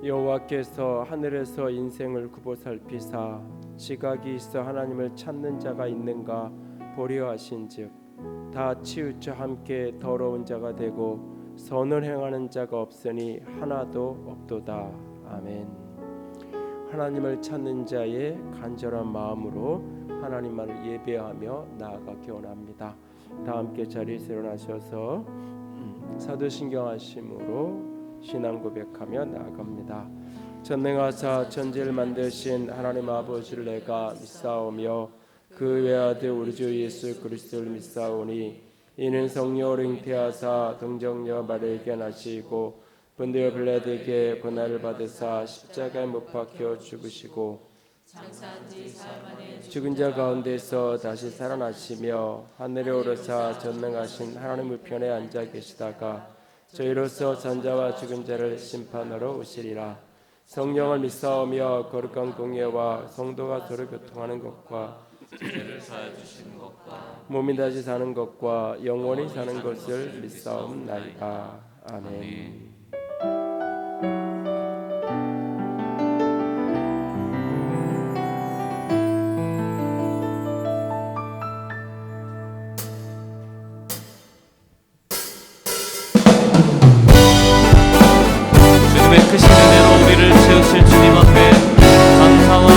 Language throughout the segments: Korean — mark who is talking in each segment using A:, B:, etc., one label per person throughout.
A: 여호와께서 하늘에서 인생을 굽어 살피사 지각이 있어 하나님을 찾는 자가 있는가 보려 하신즉 다 치우쳐 함께 더러운 자가 되고 선을 행하는 자가 없으니 하나도 없도다. 아멘. 하나님을 찾는 자의 간절한 마음으로 하나님만을 예배하며 나아가기 원합니다. 다 함께 자리에서 일어나셔서 사도신경 하심으로 신앙 고백하며 나아갑니다. 전능하사 천지를 만드신 하나님 아버지를 내가 믿사오며 그 외아들 우리 주 예수 그리스도를 믿사오니 이는 성령으로 잉태하사 동정녀 마리아에게 나시고 본디오 빌라도에게 고난을 받으사 십자가에 못 박혀 죽으시고 죽은 자 가운데서 다시 살아나시며 하늘에 오르사 전능하신 하나님 우편에 앉아 계시다가 저희로서 산자와 죽은 자를 심판하러 오시리라. 성령을 믿사오며 거룩한 공예와 성도가 서로 교통하는 것과
B: 죄를 사해 주시는 것과
A: 몸이 다시 사는 것과 영원히 사는 것을 믿사옵나이다. 아멘.
B: 주님의 크신 은혜로 우리를 채우실 주님 앞에 감사와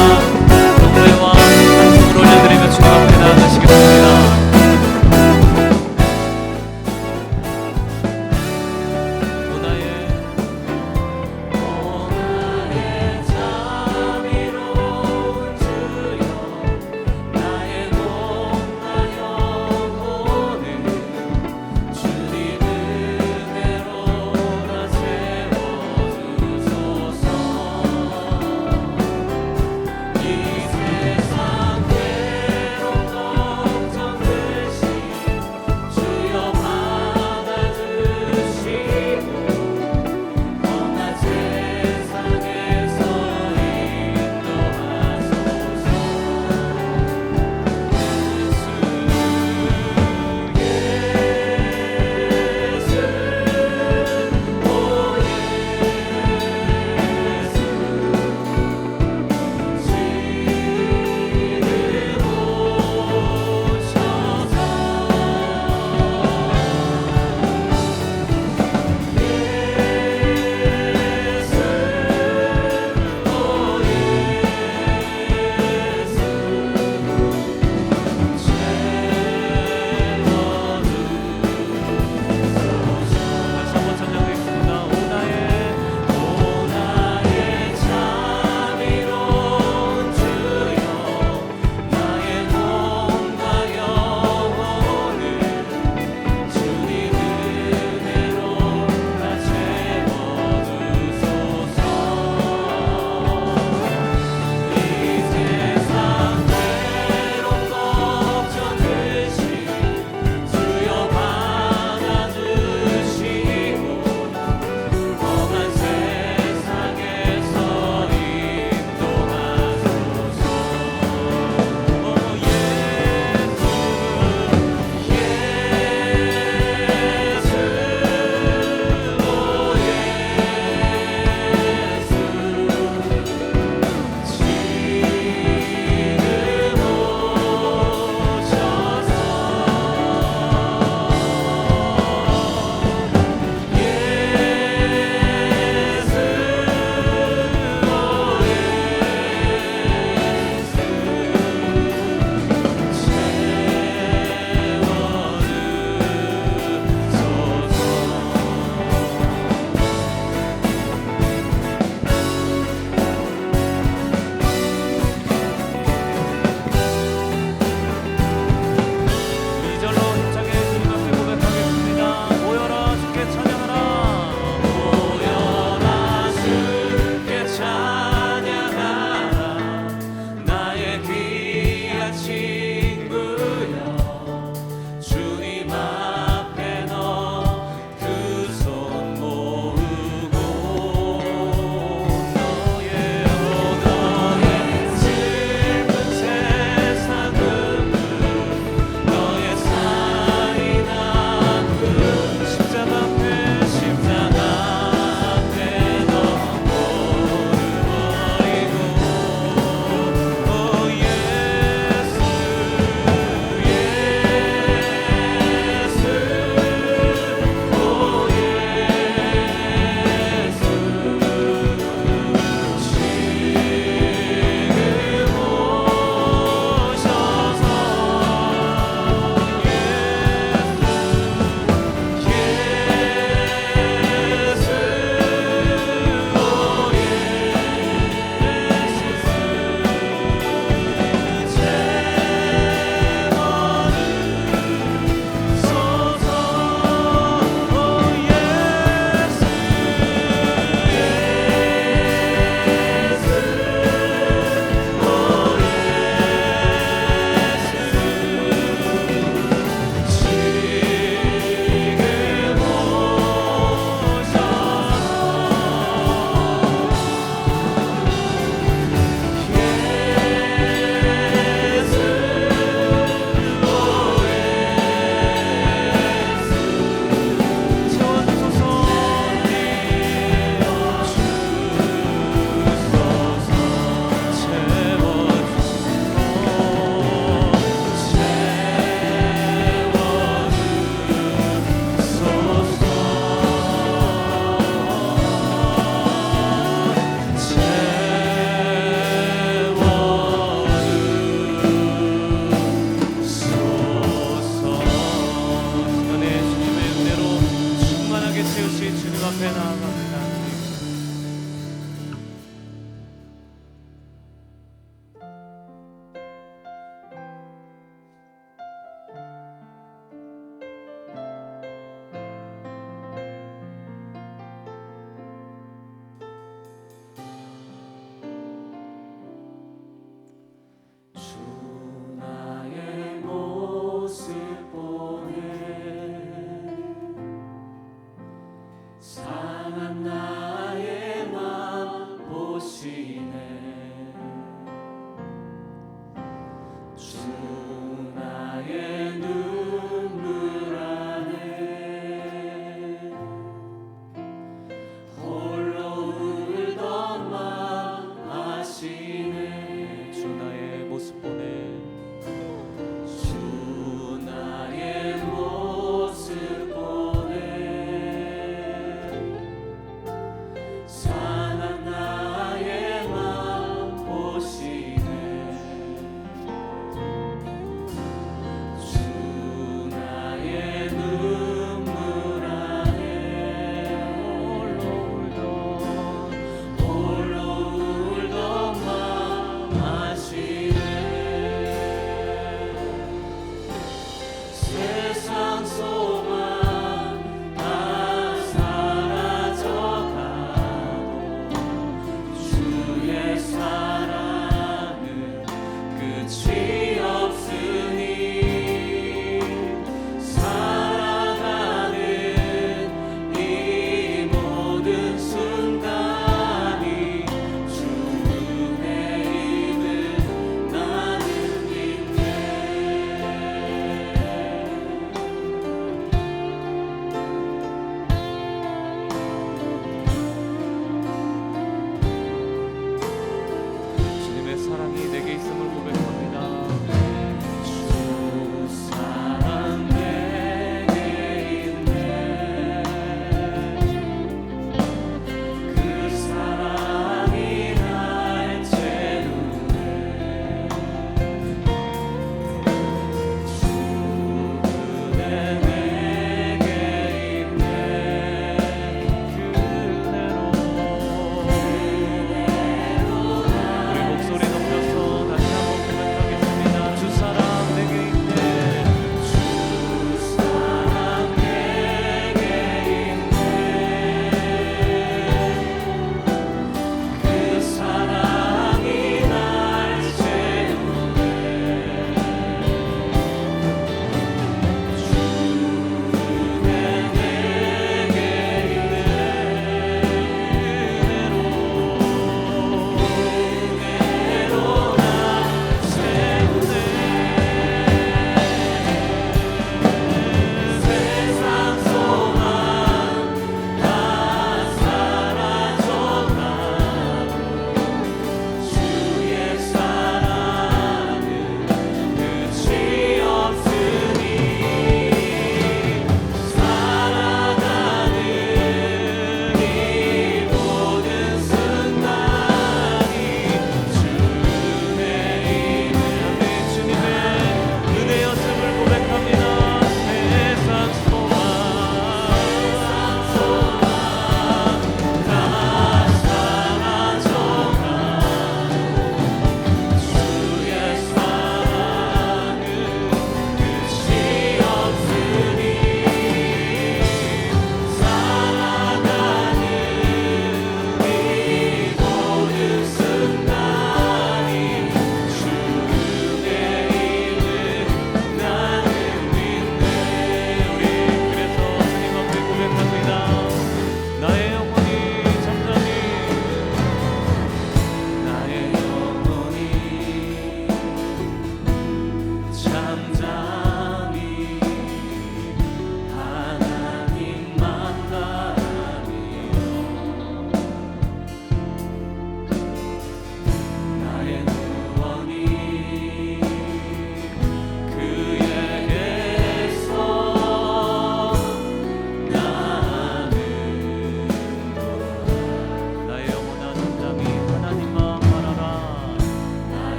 B: 경배와 찬송을 올려드리며 주님 앞에 나아가시겠습니다. 문화의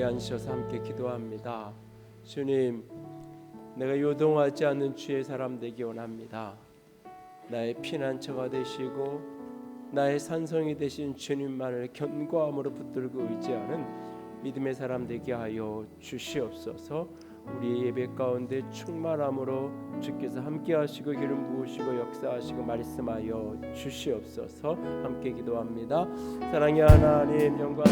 A: 앉으셔서 함께 기도합니다. 주님, 내가 요동하지 않는 주의 사람 되기 원합니다. 나의 피난처가 되시고 나의 산성이 되신 주님만을 견고함으로 붙들고 의지하는 믿음의 사람 되게 하여 주시옵소서. 우리 예배 가운데 충만함으로 주께서 함께 하시고 기름 부으시고 역사하시고 말씀하여 주시옵소서. 함께 기도합니다. 사랑의 하나님, 영광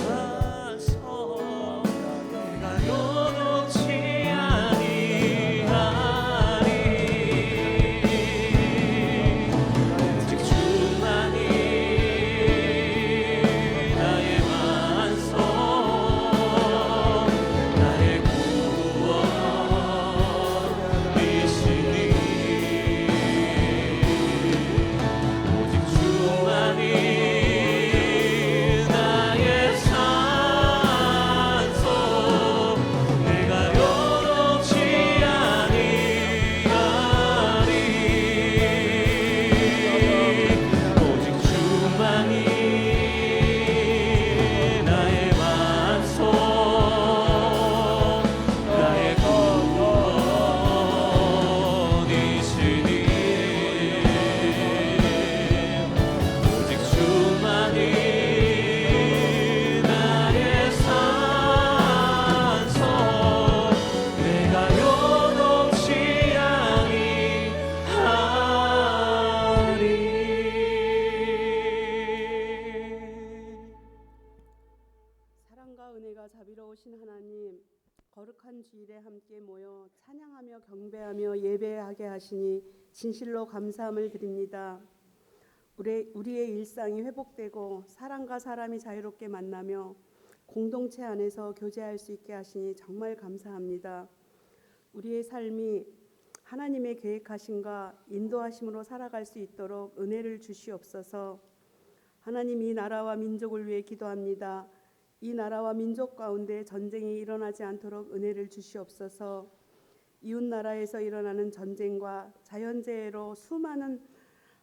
C: 자비로우신 하나님, 거룩한 주일에 함께 모여 찬양하며 경배하며 예배하게 하시니 진실로 감사함을 드립니다. 우리의 일상이 회복되고 사람과 사람이 자유롭게 만나며 공동체 안에서 교제할 수 있게 하시니 정말 감사합니다. 우리의 삶이 하나님의 계획하심과 인도하심으로 살아갈 수 있도록 은혜를 주시옵소서. 하나님, 이 나라와 민족을 위해 기도합니다. 이 나라와 민족 가운데 전쟁이 일어나지 않도록 은혜를 주시옵소서. 이웃 나라에서 일어나는 전쟁과 자연재해로 수많은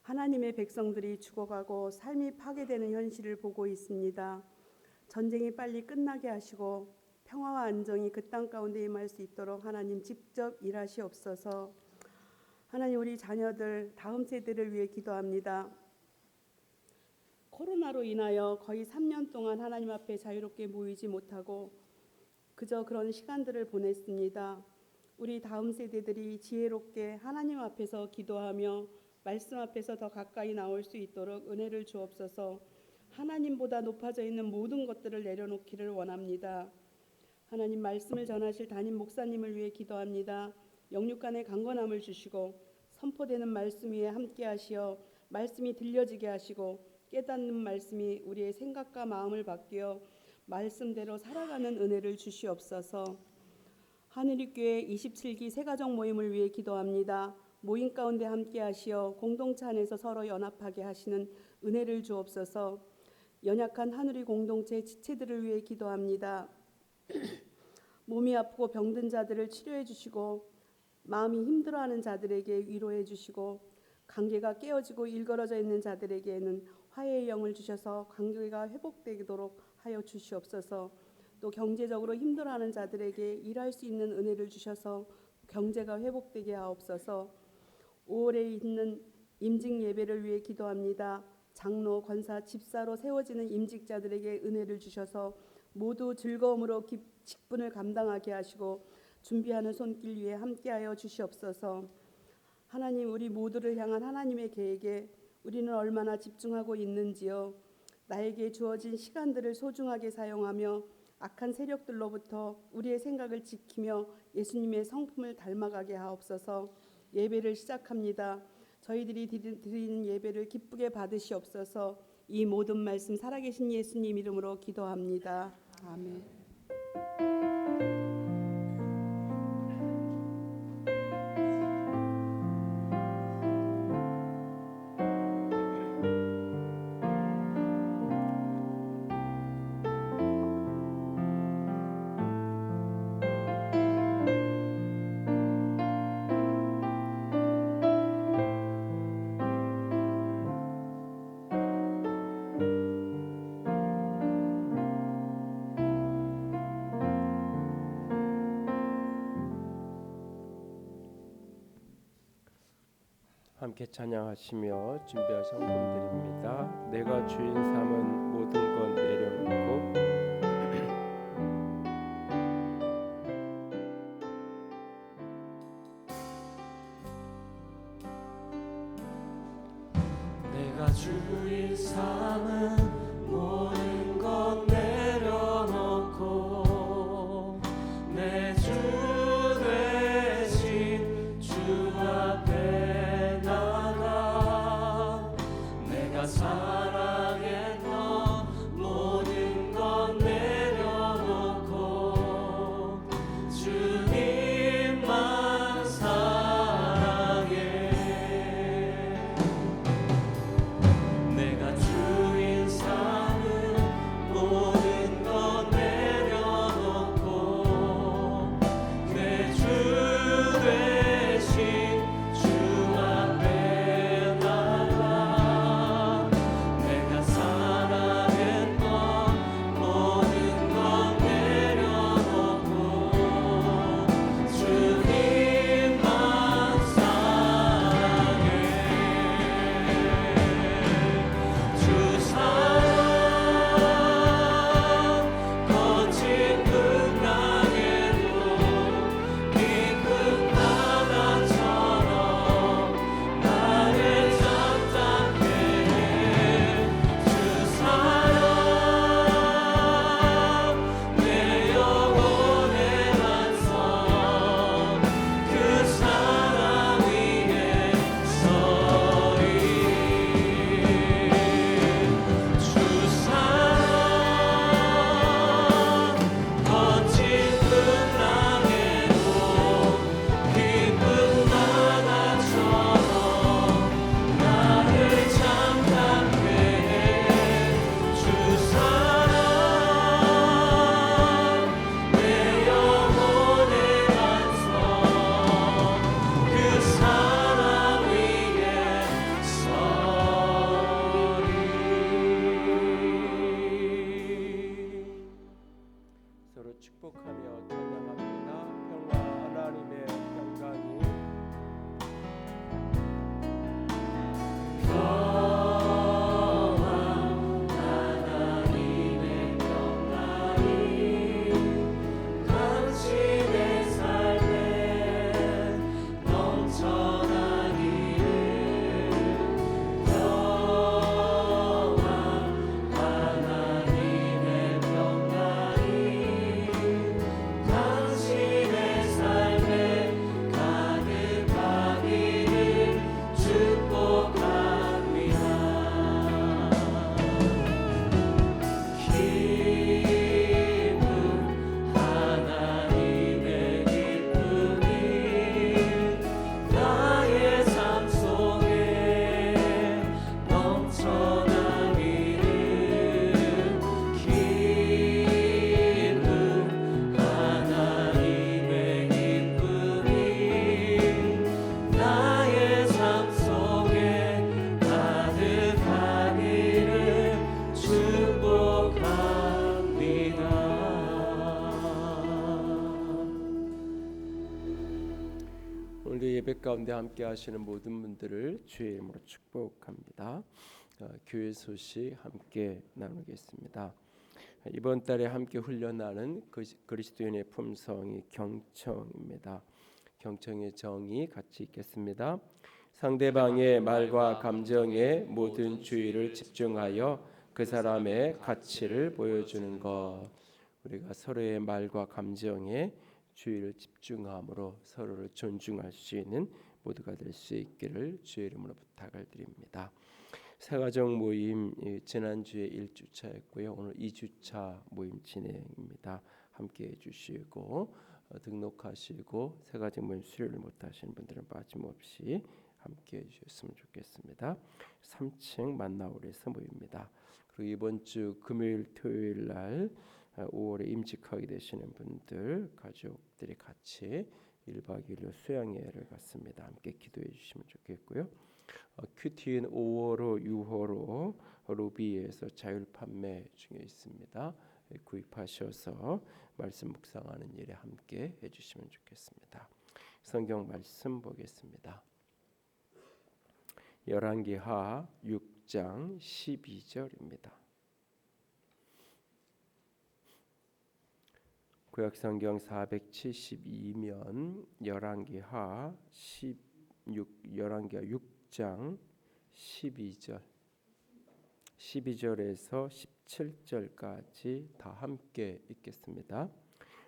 C: 하나님의 백성들이 죽어가고 삶이 파괴되는 현실을 보고 있습니다. 전쟁이 빨리 끝나게 하시고 평화와 안정이 그 땅 가운데 임할 수 있도록 하나님 직접 일하시옵소서. 하나님, 우리 자녀들 다음 세대를 위해 기도합니다. 코로나로 인하여 거의 3년 동안 하나님 앞에 자유롭게 모이지 못하고 그저 그런 시간들을 보냈습니다. 우리 다음 세대들이 지혜롭게 하나님 앞에서 기도하며 말씀 앞에서 더 가까이 나올 수 있도록 은혜를 주옵소서. 하나님보다 높아져 있는 모든 것들을 내려놓기를 원합니다. 하나님, 말씀을 전하실 담임 목사님을 위해 기도합니다. 영육간의 강건함을 주시고 선포되는 말씀 위에 함께 하시어 말씀이 들려지게 하시고 깨닫는 말씀이 우리의 생각과 마음을 바뀌어 말씀대로 살아가는 은혜를 주시옵소서. 하늘이교회 27기 새가정 모임을 위해 기도합니다. 모임 가운데 함께 하시어 공동체 안에서 서로 연합하게 하시는 은혜를 주옵소서. 연약한 하늘이 공동체 지체들을 위해 기도합니다. 몸이 아프고 병든 자들을 치료해 주시고 마음이 힘들어하는 자들에게 위로해 주시고 관계가 깨어지고 일그러져 있는 자들에게는 화해의 영을 주셔서 관계가 회복되도록 하여 주시옵소서. 또 경제적으로 힘들어하는 자들에게 일할 수 있는 은혜를 주셔서 경제가 회복되게 하옵소서. 5월에 있는 임직 예배를 위해 기도합니다. 장로, 권사, 집사로 세워지는 임직자들에게 은혜를 주셔서 모두 즐거움으로 직분을 감당하게 하시고 준비하는 손길 위에 함께하여 주시옵소서. 하나님, 우리 모두를 향한 하나님의 계획에 우리는 얼마나 집중하고 있는지요. 나에게 주어진 시간들을 소중하게 사용하며 악한 세력들로부터 우리의 생각을 지키며 예수님의 성품을 닮아가게 하옵소서. 예배를 시작합니다. 저희들이 드리는 예배를 기쁘게 받으시옵소서. 이 모든 말씀 살아계신 예수님 이름으로 기도합니다. 아멘.
A: 함께 찬양하시며 준비할 성금들입니다. 내가 주인 삼은 모든 것 내려놓고
B: 내가 주인 삼은 모든 것 내려놓고 내 주 대신 주 앞에 나가 내가 사랑했던 모든 것 내려놓고 주님만 사랑해. 내가 주인 삼은 모든 것 내려놓고 내 주 대신 주 앞에 나가 내가 사랑했던 모든 것 내려놓고 주님만 사랑해. 주 사랑 거친 풍랑에도 깊은 바다처럼 나를 잠잠케 해. 주 사랑 내 영혼의 반석 그 사랑 위에 서리. 주 사랑 거친 풍랑에도 깊은 바다처럼 나를 잠잠케 해. 주 사랑 내 영혼의 반석 그 사랑 위에 서리.
A: 서로 축복하며 찬양합니다. 평화 하나님의 평강이
B: 하나님의 평강이 당신의 삶에 넘쳐나기를. 평안 하나님의 평강이 당신의 삶에 가득하기를 축복합니다. 기쁨 하나님의 기쁨이 나의 삶 속에 넘쳐나기를. 기쁨 하나님의 기쁨이 나의 삶 속에 가득하기를 축복합니다.
A: 오늘도 예배 가운데 함께 하시는 모든 분들을 주의 이름으로 축복합니다. 교회 소식 함께 나누겠습니다. 이번 달에 함께 훈련하는 그리스도인의 품성이 경청입니다. 경청의 정의 같이 읽겠습니다. 상대방의 말과 감정에 모든 주의를 집중하여 그 사람의 가치를 보여주는 것. 우리가 서로의 말과 감정에 주의를 집중함으로 서로를 존중할 수 있는 모두가 될 수 있기를 주의 이름으로 부탁을 드립니다. 새가족 모임 지난주에 1주차였고요. 오늘 2주차 모임 진행입니다. 함께해 주시고 등록하시고 새가족 모임 수료를 못하시는 분들은 빠짐없이 함께해 주셨으면 좋겠습니다. 3층 만나홀에서 모입니다. 그리고 이번 주 금요일 토요일 날 5월에 임직하게 되시는 분들 가족들이 같이 1박 2일로 수양회를 갔습니다. 함께 기도해 주시면 좋겠고요. 큐티인 5월호 6월호 로비에서 자율 판매 중에 있습니다. 구입하셔서 말씀 묵상하는 일에 함께 해주시면 좋겠습니다. 성경 말씀 보겠습니다. 열왕기하 6장 12절입니다. 구약성경 472면 열왕기하 6장 12절에서 17절까지 다 함께 읽겠습니다.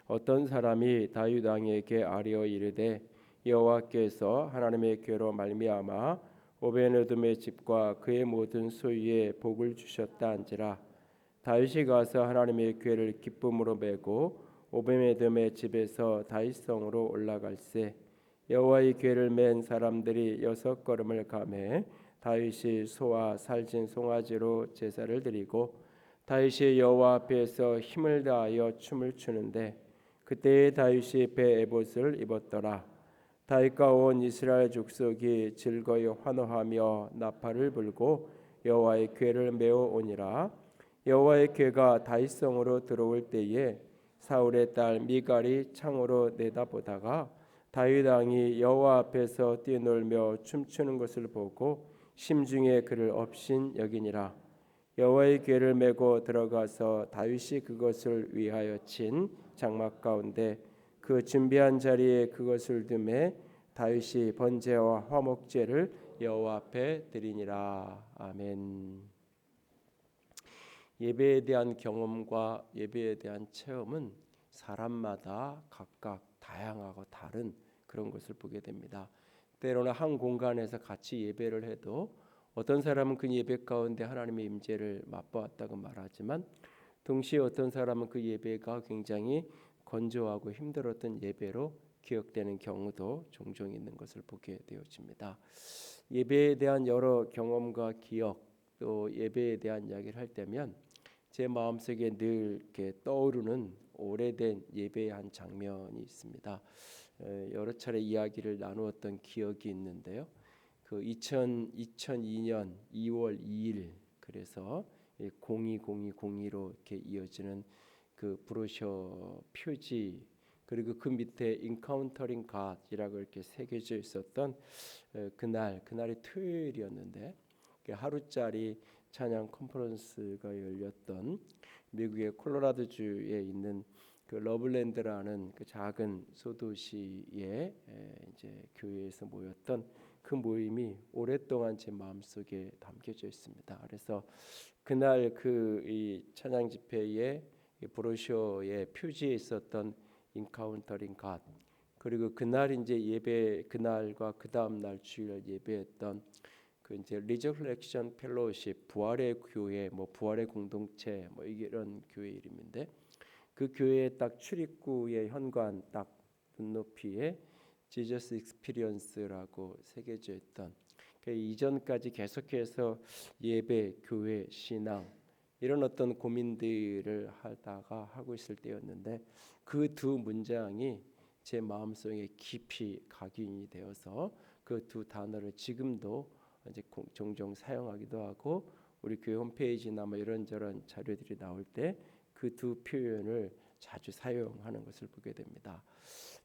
A: 어떤 사람이 다윗 왕에게 아뢰어 이르되 여호와께서 하나님의 궤로 말미암아 오베네돔의 집과 그의 모든 소유에 복을 주셨다 한지라. 다윗이 가서 하나님의 궤를 기쁨으로 메고 오베네돔의 집에서 다윗성으로 올라갈새 여호와의 궤를 맨 사람들이 6걸음을 가매 다윗이 소와 살진 송아지로 제사를 드리고 다윗이 여호와 앞에서 힘을 다하여 춤을 추는데 그때에 다윗이 배 에봇을 입었더라. 다윗과 온 이스라엘 족속이 즐거이 환호하며 나팔을 불고 여호와의 궤를 메어 오니라. 여호와의 궤가 다윗성으로 들어올 때에 사울의 딸 미갈이 창으로 내다보다가 다윗 왕이 여호와 앞에서 뛰놀며 춤추는 것을 보고 심중에 그를 업신 여기니라. 여호와의 궤를 메고 들어가서 다윗이 그것을 위하여 친 장막 가운데 그 준비한 자리에 그것을 두매 다윗이 번제와 화목제를 여호와 앞에 드리니라. 아멘. 예배에 대한 경험과 예배에 대한 체험은 사람마다 각각 다양하고 다른 그런 것을 보게 됩니다. 때로는 한 공간에서 같이 예배를 해도 어떤 사람은 그 예배 가운데 하나님의 임재를 맛보았다고 말하지만 동시에 어떤 사람은 그 예배가 굉장히 건조하고 힘들었던 예배로 기억되는 경우도 종종 있는 것을 보게 되어집니다. 예배에 대한 여러 경험과 기억 또 예배에 대한 이야기를 할 때면 제 마음속에 늘 이렇게 떠오르는 오래된 예배의 한 장면이 있습니다. 여러 차례 이야기를 나누었던 기억이 있는데요. 그 2002년 2월 2일 그래서 020202로 이렇게 이어지는 그 브로셔 표지 그리고 그 밑에 인카운터링 갓이라고 이렇게 새겨져 있었던 그날이 토요일이었는데 하루짜리 찬양 컨퍼런스가 열렸던 미국의 콜로라도주에 있는 그 러블랜드라는 그 작은 소도시의 이제 교회에서 모였던 그 모임이 오랫동안 제 마음속에 담겨져 있습니다. 그래서 그날 그 이 찬양 집회에 브로셔의 표지에 있었던 인카운터링 갓 그리고 그날 이제 예배 그날과 그 다음 날 주일 예배했던 그 이제 리저플렉션 펠로우십 부활의 교회 뭐 부활의 공동체 뭐 이런 교회 이름인데 그 교회의 딱 출입구의 현관 딱 눈높이에 지저스 익스피리언스라고 새겨져 있던 그 이전까지 계속해서 예배, 교회, 신앙 이런 어떤 고민들을 하다가 하고 있을 때였는데 그 두 문장이 제 마음속에 깊이 각인이 되어서 그 두 단어를 지금도 이제 종종 사용하기도 하고 우리 교회 홈페이지나 뭐 이런저런 자료들이 나올 때 그 두 표현을 자주 사용하는 것을 보게 됩니다.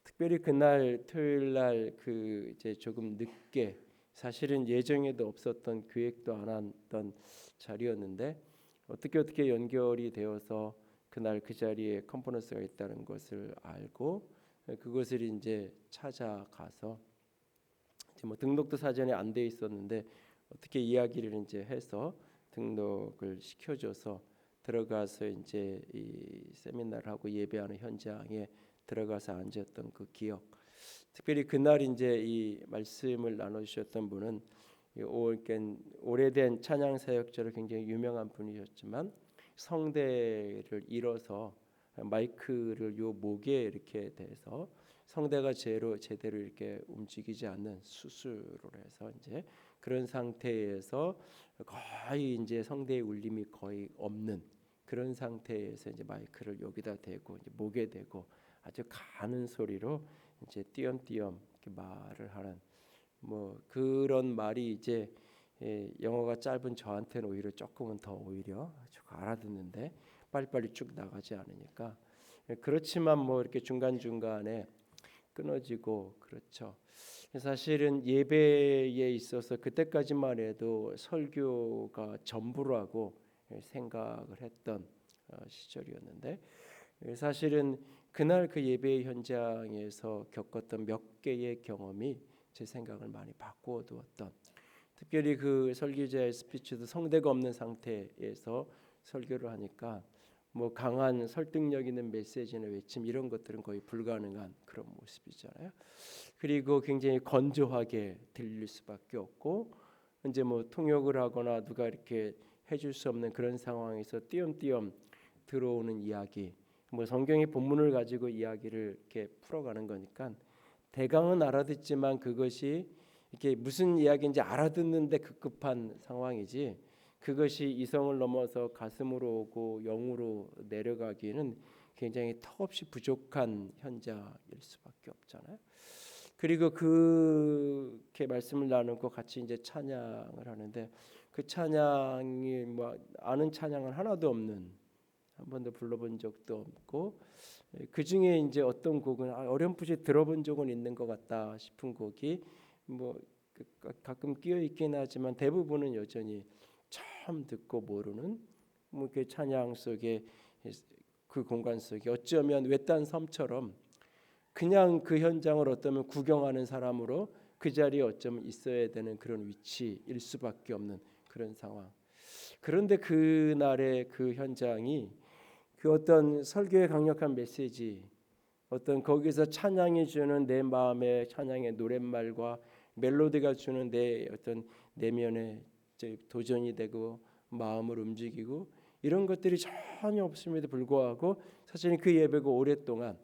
A: 특별히 그날 토요일 날 그 이제 조금 늦게 사실은 예정에도 없었던 계획도 안 했던 자리였는데 어떻게 연결이 되어서 그날 그 자리에 컨퍼런스가 있다는 것을 알고 그것을 이제 찾아가서 이제 뭐 등록도 사전에 안 돼 있었는데 어떻게 이야기를 이제 해서 등록을 시켜줘서 들어가서 이제 이 세미나를 하고 예배하는 현장에 들어가서 앉았던 그 기억. 특별히 그날 이제 이 말씀을 나눠주셨던 분은 오래된 찬양 사역자로 굉장히 유명한 분이셨지만 성대를 잃어서 마이크를 요 목에 이렇게 대서 성대가 제대로 이렇게 움직이지 않는 수술을 해서 이제 그런 상태에서 거의 이제 성대의 울림이 거의 없는 그런 상태에서 이제 마이크를 여기다 대고 이제 목에 대고 아주 가는 소리로 이제 띄엄띄엄 이렇게 말을 하는 뭐 그런 말이 이제 영어가 짧은 저한테는 오히려 조금은 더 오히려 알아듣는데 빨리빨리 쭉 나가지 않으니까 그렇지만 뭐 이렇게 중간중간에 끊어지고 그렇죠. 사실은 예배에 있어서 그때까지만 해도 설교가 전부라고 생각을 했던 시절이었는데, 사실은 그날 그 예배 현장에서 겪었던 몇 개의 경험이 제 생각을 많이 바꾸어 두었던, 특별히 그 설교자의 스피치도 성대가 없는 상태에서 설교를 하니까 뭐 강한 설득력 있는 메시지나 외침 이런 것들은 거의 불가능한 그런 모습이잖아요. 그리고 굉장히 건조하게 들릴 수밖에 없고, 이제 뭐 통역을 하거나 누가 이렇게 해줄 수 없는 그런 상황에서 띄엄띄엄 들어오는 이야기, 뭐 성경의 본문을 가지고 이야기를 이렇게 풀어가는 거니까 대강은 알아듣지만 그것이 이렇게 무슨 이야기인지 알아듣는데 급급한 상황이지, 그것이 이성을 넘어서 가슴으로 오고 영으로 내려가기에는 굉장히 턱없이 부족한 현장일 수밖에 없잖아요. 그리고 그렇게 말씀을 나누고 같이 이제 찬양을 하는데, 그 찬양이 뭐 아는 찬양은 하나도 없는, 한 번도 불러본 적도 없고, 그 중에 이제 어떤 곡은 어렴풋이 들어본 적은 있는 것 같다 싶은 곡이 뭐 가끔 끼어 있긴 하지만 대부분은 여전히 처음 듣고 모르는 뭐 그 찬양 속에, 그 공간 속에 어쩌면 외딴 섬처럼 그냥 그 현장을 어쩌면 구경하는 사람으로 그 자리에 어쩌면 있어야 되는 그런 위치일 수밖에 없는 그런 상황. 그런데 그날의 그 현장이 그 어떤 설교의 강력한 메시지, 어떤 거기서 찬양이 주는 내 마음의 찬양의 노랫말과 멜로디가 주는 내 어떤 내면의 도전이 되고 마음을 움직이고 이런 것들이 전혀 없음에도 불구하고, 사실 그 예배가 오랫동안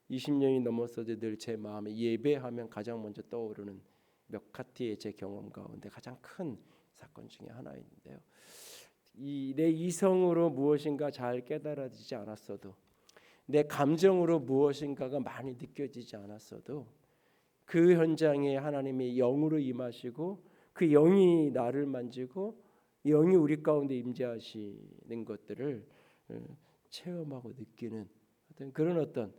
A: 20년이 넘었어도 늘 제 마음에 예배하면 가장 먼저 떠오르는 몇 가지의 제 경험 가운데 가장 큰 사건 중에 하나인데요. 내 이성으로 무엇인가 잘 깨달아지지 않았어도, 내 감정으로 무엇인가가 많이 느껴지지 않았어도, 그 현장에 하나님이 영으로 임하시고 그 영이 나를 만지고 영이 우리 가운데 임재하시는 것들을 체험하고 느끼는 그런 어떤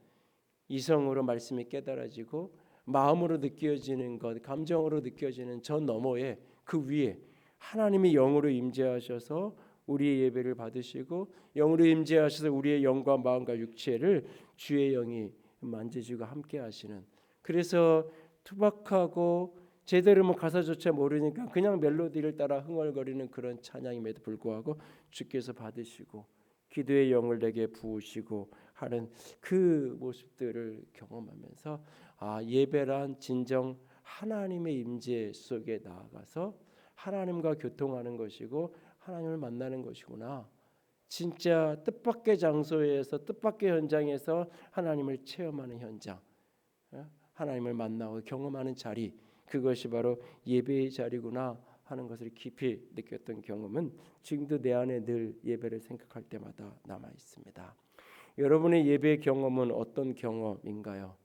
A: 이성으로 말씀이 깨달아지고 마음으로 느껴지는 것, 감정으로 느껴지는 저 너머에, 그 위에 하나님이 영으로 임재하셔서 우리의 예배를 받으시고 영으로 임재하셔서 우리의 영과 마음과 육체를 주의 영이 만지시고 함께 하시는, 그래서 투박하고 제대로 뭐 가사조차 모르니까 그냥 멜로디를 따라 흥얼거리는 그런 찬양임에도 불구하고 주께서 받으시고 기도의 영을 내게 부으시고 하는 그 모습들을 경험하면서, 예배란 진정 하나님의 임재 속에 나아가서 하나님과 교통하는 것이고 하나님을 만나는 것이구나. 진짜 뜻밖의 장소에서 뜻밖의 현장에서 하나님을 체험하는 현장, 하나님을 만나고 경험하는 자리, 그것이 바로 예배의 자리구나 하는 것을 깊이 느꼈던 경험은 지금도 내 안에 늘 예배를 생각할 때마다 남아 있습니다. 여러분의 예배 경험은 어떤 경험인가요?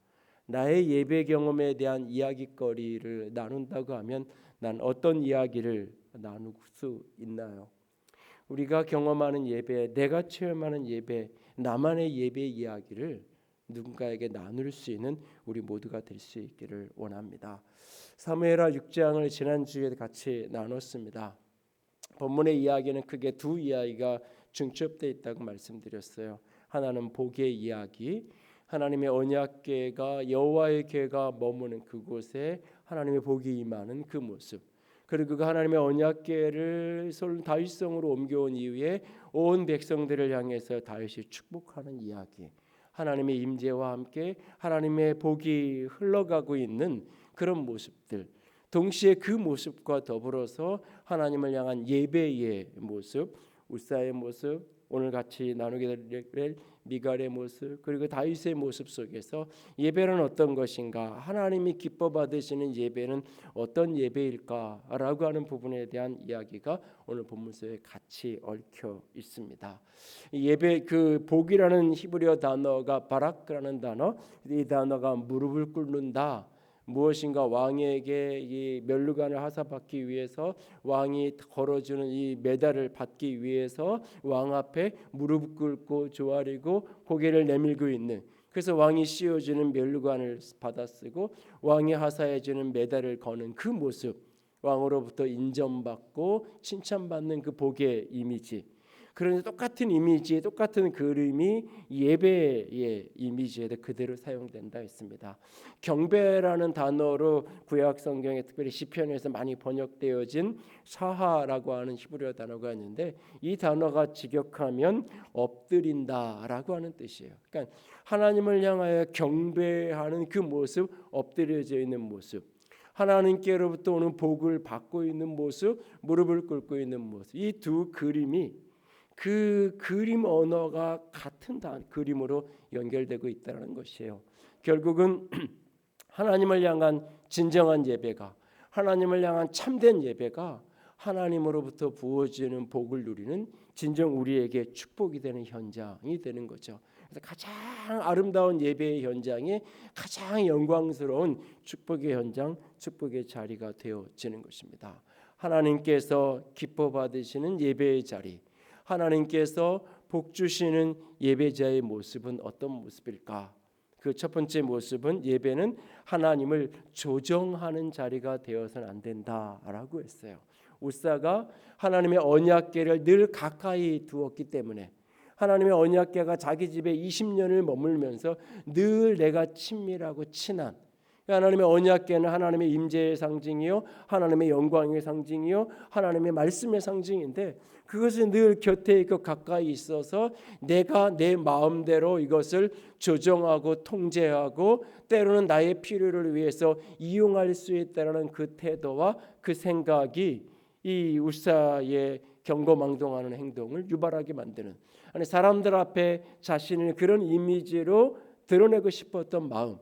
A: 나의 예배 경험에 대한 이야기거리를 나눈다고 하면 난 어떤 이야기를 나눌 수 있나요? 우리가 경험하는 예배, 내가 체험하는 예배, 나만의 예배 이야기를 누군가에게 나눌 수 있는 우리 모두가 될 수 있기를 원합니다. 사무엘하 6장을 지난주에 같이 나눴습니다. 본문의 이야기는 크게 두 이야기가 중첩되어 있다고 말씀드렸어요. 하나는 복의 이야기, 하나님의 언약궤가, 여호와의 궤가 머무는 그곳에 하나님의 복이 임하는 그 모습, 그리고 그 하나님의 언약궤를 다윗성으로 옮겨온 이후에 온 백성들을 향해서 다윗이 축복하는 이야기, 하나님의 임재와 함께 하나님의 복이 흘러가고 있는 그런 모습들, 동시에 그 모습과 더불어서 하나님을 향한 예배의 모습, 우사의 모습, 오늘 같이 나누게 될 미갈의 모습, 그리고 다윗의 모습 속에서 예배는 어떤 것인가, 하나님이 기뻐 받으시는 예배는 어떤 예배일까라고 하는 부분에 대한 이야기가 오늘 본문 속에 같이 얽혀 있습니다. 예배, 그 복이라는 히브리어 단어가 바락이라는 단어, 이 단어가 무릎을 꿇는다, 무엇인가 왕에게 이 면류관을 하사받기 위해서 왕이 걸어주는 이 메달을 받기 위해서 왕 앞에 무릎 꿇고 조아리고 고개를 내밀고 있는 그래서 왕이 씌워주는 멸관을 받아 쓰고 왕이 하사해 주는 메달을 거는 그 모습, 왕으로부터 인정받고 칭찬받는 그 복의 이미지. 그런데 똑같은 이미지, 똑같은 그림이 예배의 이미지에도 그대로 사용된다 했습니다. 경배라는 단어로 구약 성경에 특별히 시편에서 많이 번역되어진 사하라고 하는 히브리어 단어가 있는데 이 단어가 직역하면 엎드린다라고 하는 뜻이에요. 그러니까 하나님을 향하여 경배하는 그 모습, 엎드려져 있는 모습, 하나님께로부터 오는 복을 받고 있는 모습, 무릎을 꿇고 있는 모습, 이 두 그림이 그 그림 언어가 같은 그림으로 연결되고 있다는 것이에요. 결국은 하나님을 향한 진정한 예배가, 하나님을 향한 참된 예배가 하나님으로부터 부어지는 복을 누리는 진정 우리에게 축복이 되는 현장이 되는 거죠. 그래서 가장 아름다운 예배의 현장이 가장 영광스러운 축복의 현장, 축복의 자리가 되어지는 것입니다. 하나님께서 기뻐 받으시는 예배의 자리, 하나님께서 복 주시는 예배자의 모습은 어떤 모습일까? 그 첫 번째 모습은 예배는 하나님을 조정하는 자리가 되어서는 안 된다라고 했어요. 우사가 하나님의 언약궤를 늘 가까이 두었기 때문에 하나님의 언약궤가 자기 집에 20년을 머물면서 늘 내가 친밀하고 친한, 하나님의 언약궤는 하나님의 임재의 상징이요, 하나님의 영광의 상징이요, 하나님의 말씀의 상징인데 그것이 늘 곁에 있고 가까이 있어서 내가 내 마음대로 이것을 조정하고 통제하고 때로는 나의 필요를 위해서 이용할 수 있다는 그 태도와 그 생각이 이 우사의 경거망동하는 행동을 유발하게 만드는, 아니 사람들 앞에 자신을 그런 이미지로 드러내고 싶었던 마음,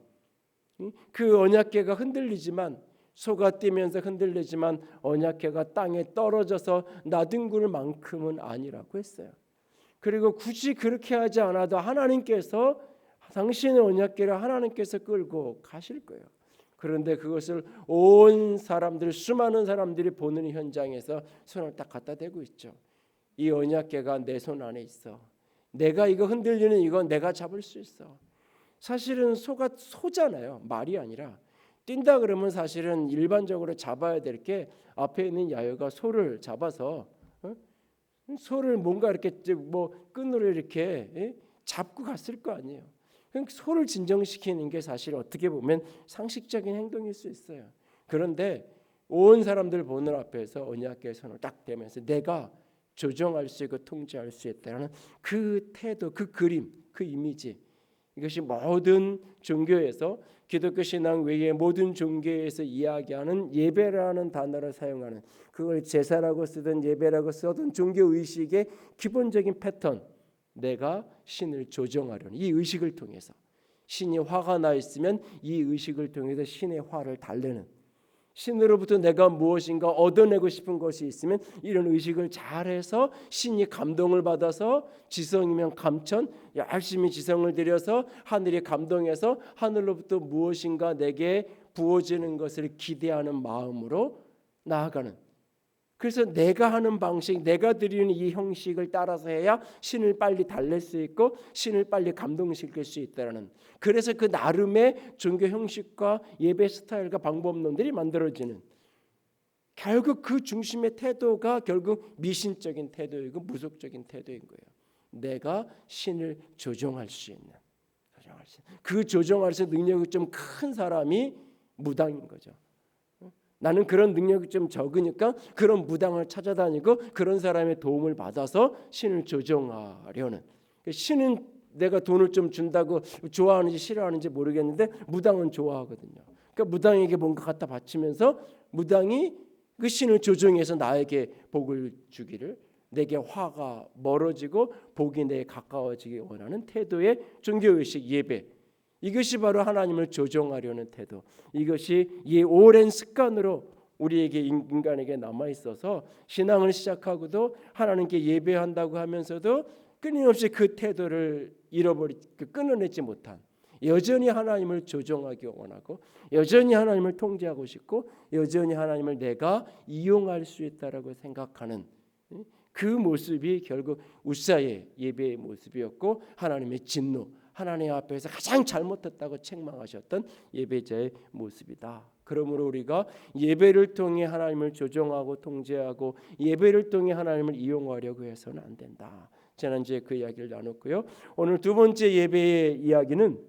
A: 그 언약궤가 흔들리지만 소가 뛰면서 흔들리지만 언약궤가 땅에 떨어져서 나뒹굴 만큼은 아니라고 했어요. 그리고 굳이 그렇게 하지 않아도 하나님께서 당신의 언약궤를 하나님께서 끌고 가실 거예요. 그런데 그것을 온 사람들, 수많은 사람들이 보는 현장에서 손을 딱 갖다 대고 있죠. 이 언약궤가 내 손 안에 있어. 내가 이거 흔들리는 이건 내가 잡을 수 있어. 사실은 소가 소잖아요. 말이 아니라. 뛴다 그러면 사실은 일반적으로 잡아야 될 게 앞에 있는 야유가 소를 잡아서 소를 뭔가 이렇게 뭐 끈으로 이렇게 잡고 갔을 거 아니에요. 그러니까 소를 진정시키는 게 사실 어떻게 보면 상식적인 행동일 수 있어요. 그런데 온 사람들 보는 앞에서 언약궤 손을 딱 대면서 내가 조정할 수 있고 통제할 수 있다는 그 태도, 그 그림, 그 이미지, 이것이 모든 종교에서, 기독교 신앙 외에 모든 종교에서 이야기하는 예배라는 단어를 사용하는, 그걸 제사라고 쓰든 예배라고 쓰든 종교 의식의 기본적인 패턴, 내가 신을 조정하려는 이 의식을 통해서, 신이 화가 나 있으면 이 의식을 통해서 신의 화를 달래는, 신으로부터 내가 무엇인가 얻어내고 싶은 것이 있으면 이런 의식을 잘해서 신이 감동을 받아서, 지성이면 감천, 열심히 지성을 들여서 하늘이 감동해서 하늘로부터 무엇인가 내게 부어지는 것을 기대하는 마음으로 나아가는, 그래서 내가 하는 방식, 내가 드리는 이 형식을 따라서 해야 신을 빨리 달랠 수 있고 신을 빨리 감동시킬 수 있다는, 그래서 그 나름의 종교 형식과 예배 스타일과 방법론들이 만들어지는, 결국 그 중심의 태도가 결국 미신적인 태도이고 무속적인 태도인 거예요. 내가 신을 조정할 수 있는, 그 조정할 수 있는 능력이 좀 큰 사람이 무당인 거죠. 나는 그런 능력이 좀 적으니까 그런 무당을 찾아다니고 그런 사람의 도움을 받아서 신을 조정하려는, 신은 내가 돈을 좀 준다고 좋아하는지 싫어하는지 모르겠는데 무당은 좋아하거든요. 그러니까 무당에게 뭔가 갖다 바치면서 무당이 그 신을 조정해서 나에게 복을 주기를, 내게 화가 멀어지고 복이 내게 가까워지기 원하는 태도의 종교의식, 예배, 이것이 바로 하나님을 조정하려는 태도, 이것이 이 오랜 습관으로 우리에게, 인간에게 남아 있어서 신앙을 시작하고도 하나님께 예배한다고 하면서도 끊임없이 그 태도를 끊어내지 못한, 여전히 하나님을 조정하기 원하고 여전히 하나님을 통제하고 싶고 여전히 하나님을 내가 이용할 수 있다라고 생각하는 그 모습이 결국 우사의 예배의 모습이었고 하나님의 진노, 하나님 앞에서 가장 잘못했다고 책망하셨던 예배자의 모습이다. 그러므로 우리가 예배를 통해 하나님을 조종하고 통제하고 예배를 통해 하나님을 이용하려고 해서는 안 된다. 지난주에 그 이야기를 나눴고요. 오늘 두 번째 예배의 이야기는,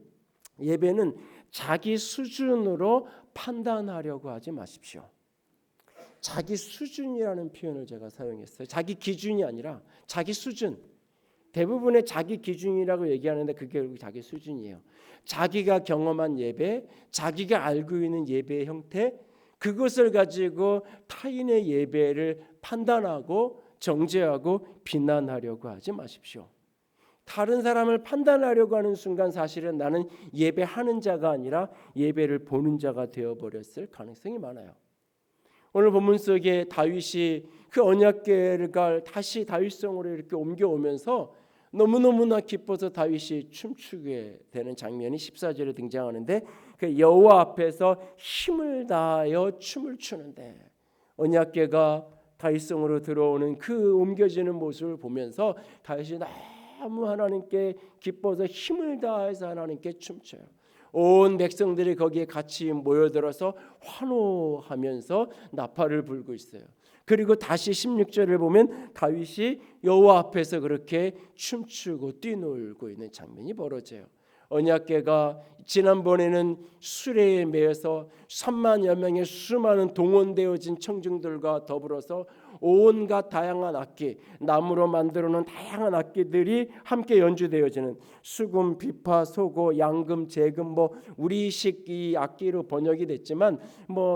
A: 예배는 자기 수준으로 판단하려고 하지 마십시오. 자기 수준이라는 표현을 제가 사용했어요. 자기 기준이 아니라 자기 수준. 대부분의 자기 기준이라고 얘기하는데 그게 결국 자기 수준이에요. 자기가 경험한 예배, 자기가 알고 있는 예배의 형태, 그것을 가지고 타인의 예배를 판단하고 정죄하고 비난하려고 하지 마십시오. 다른 사람을 판단하려고 하는 순간 사실은 나는 예배하는 자가 아니라 예배를 보는 자가 되어버렸을 가능성이 많아요. 오늘 본문 속에 다윗이 그 언약궤를 다시 다윗성으로 이렇게 옮겨오면서 너무너무나 기뻐서 다윗이 춤추게 되는 장면이 14절에 등장하는데, 그 여호와 앞에서 힘을 다하여 춤을 추는데, 언약궤가 다윗성으로 들어오는 그 옮겨지는 모습을 보면서 다윗이 너무 하나님께 기뻐서 힘을 다해서 하나님께 춤춰요. 온 백성들이 거기에 같이 모여들어서 환호하면서 나팔을 불고 있어요. 그리고 다시 16절을 보면 다윗이 여호와 앞에서 그렇게 춤추고 뛰놀고 있는 장면이 벌어져요. 언약궤가 지난번에는 수레에 매여서 3만여 명의 수많은 동원되어진 청중들과 더불어서 온갖 다양한 악기, 나무로 만들어 놓은 다양한 악기들이 함께 연주되어지는 수금, 비파, 소고, 양금, 재금, 우리식 이 악기로 번역이 됐지만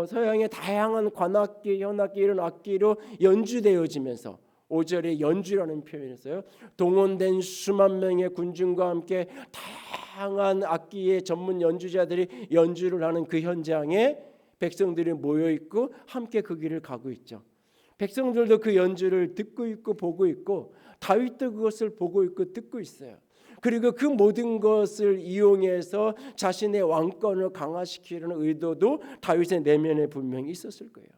A: 서양의 다양한 관악기, 현악기 이런 악기로 연주되어지면서 5절에 연주라는 표현이 있어요. 동원된 수만 명의 군중과 함께 다양한 악기의 전문 연주자들이 연주를 하는 그 현장에 백성들이 모여 있고 함께 그 길을 가고 있죠. 백성들도 그 연주를 듣고 있고 보고 있고 다윗도 그것을 보고 있고 듣고 있어요. 그리고 그 모든 것을 이용해서 자신의 왕권을 강화시키려는 의도도 다윗의 내면에 분명히 있었을 거예요.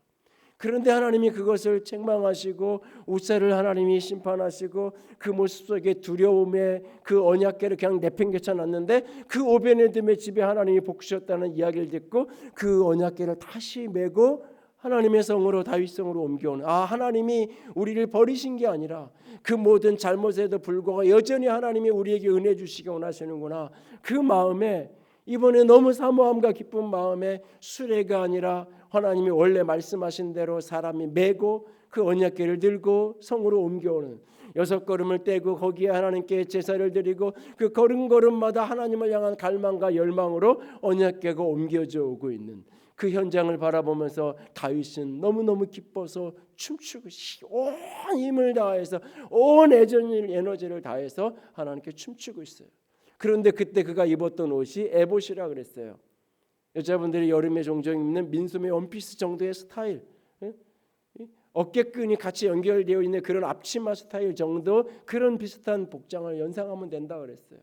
A: 그런데 하나님이 그것을 책망하시고 우사를 하나님이 심판하시고 그 모습 속에 두려움에 그 언약궤를 그냥 내팽개쳐 놨는데 그 오베네돔의 집에 하나님이 복주셨다는 이야기를 듣고 그 언약궤를 다시 메고 하나님의 성으로 다윗성으로 옮겨오는, 하나님이 우리를 버리신 게 아니라 그 모든 잘못에도 불구하고 여전히 하나님이 우리에게 은혜 주시기 원하시는구나. 그 마음에 이번에 너무 사모함과 기쁜 마음에 수레가 아니라 하나님이 원래 말씀하신 대로 사람이 메고 그 언약궤를 들고 성으로 옮겨오는, 6걸음을 떼고 거기에 하나님께 제사를 드리고 그 걸음걸음마다 하나님을 향한 갈망과 열망으로 언약궤가 옮겨져 오고 있는 그 현장을 바라보면서 다윗은 너무너무 기뻐서 춤추고 온 힘을 다해서 온 애전일 에너지를 다해서 하나님께 춤추고 있어요. 그런데 그때 그가 입었던 옷이 에봇이라 그랬어요. 여자분들이 여름에 종종 입는 민소매 원피스 정도의 스타일, 어깨끈이 같이 연결되어 있는 그런 앞치마 스타일 정도, 그런 비슷한 복장을 연상하면 된다 그랬어요.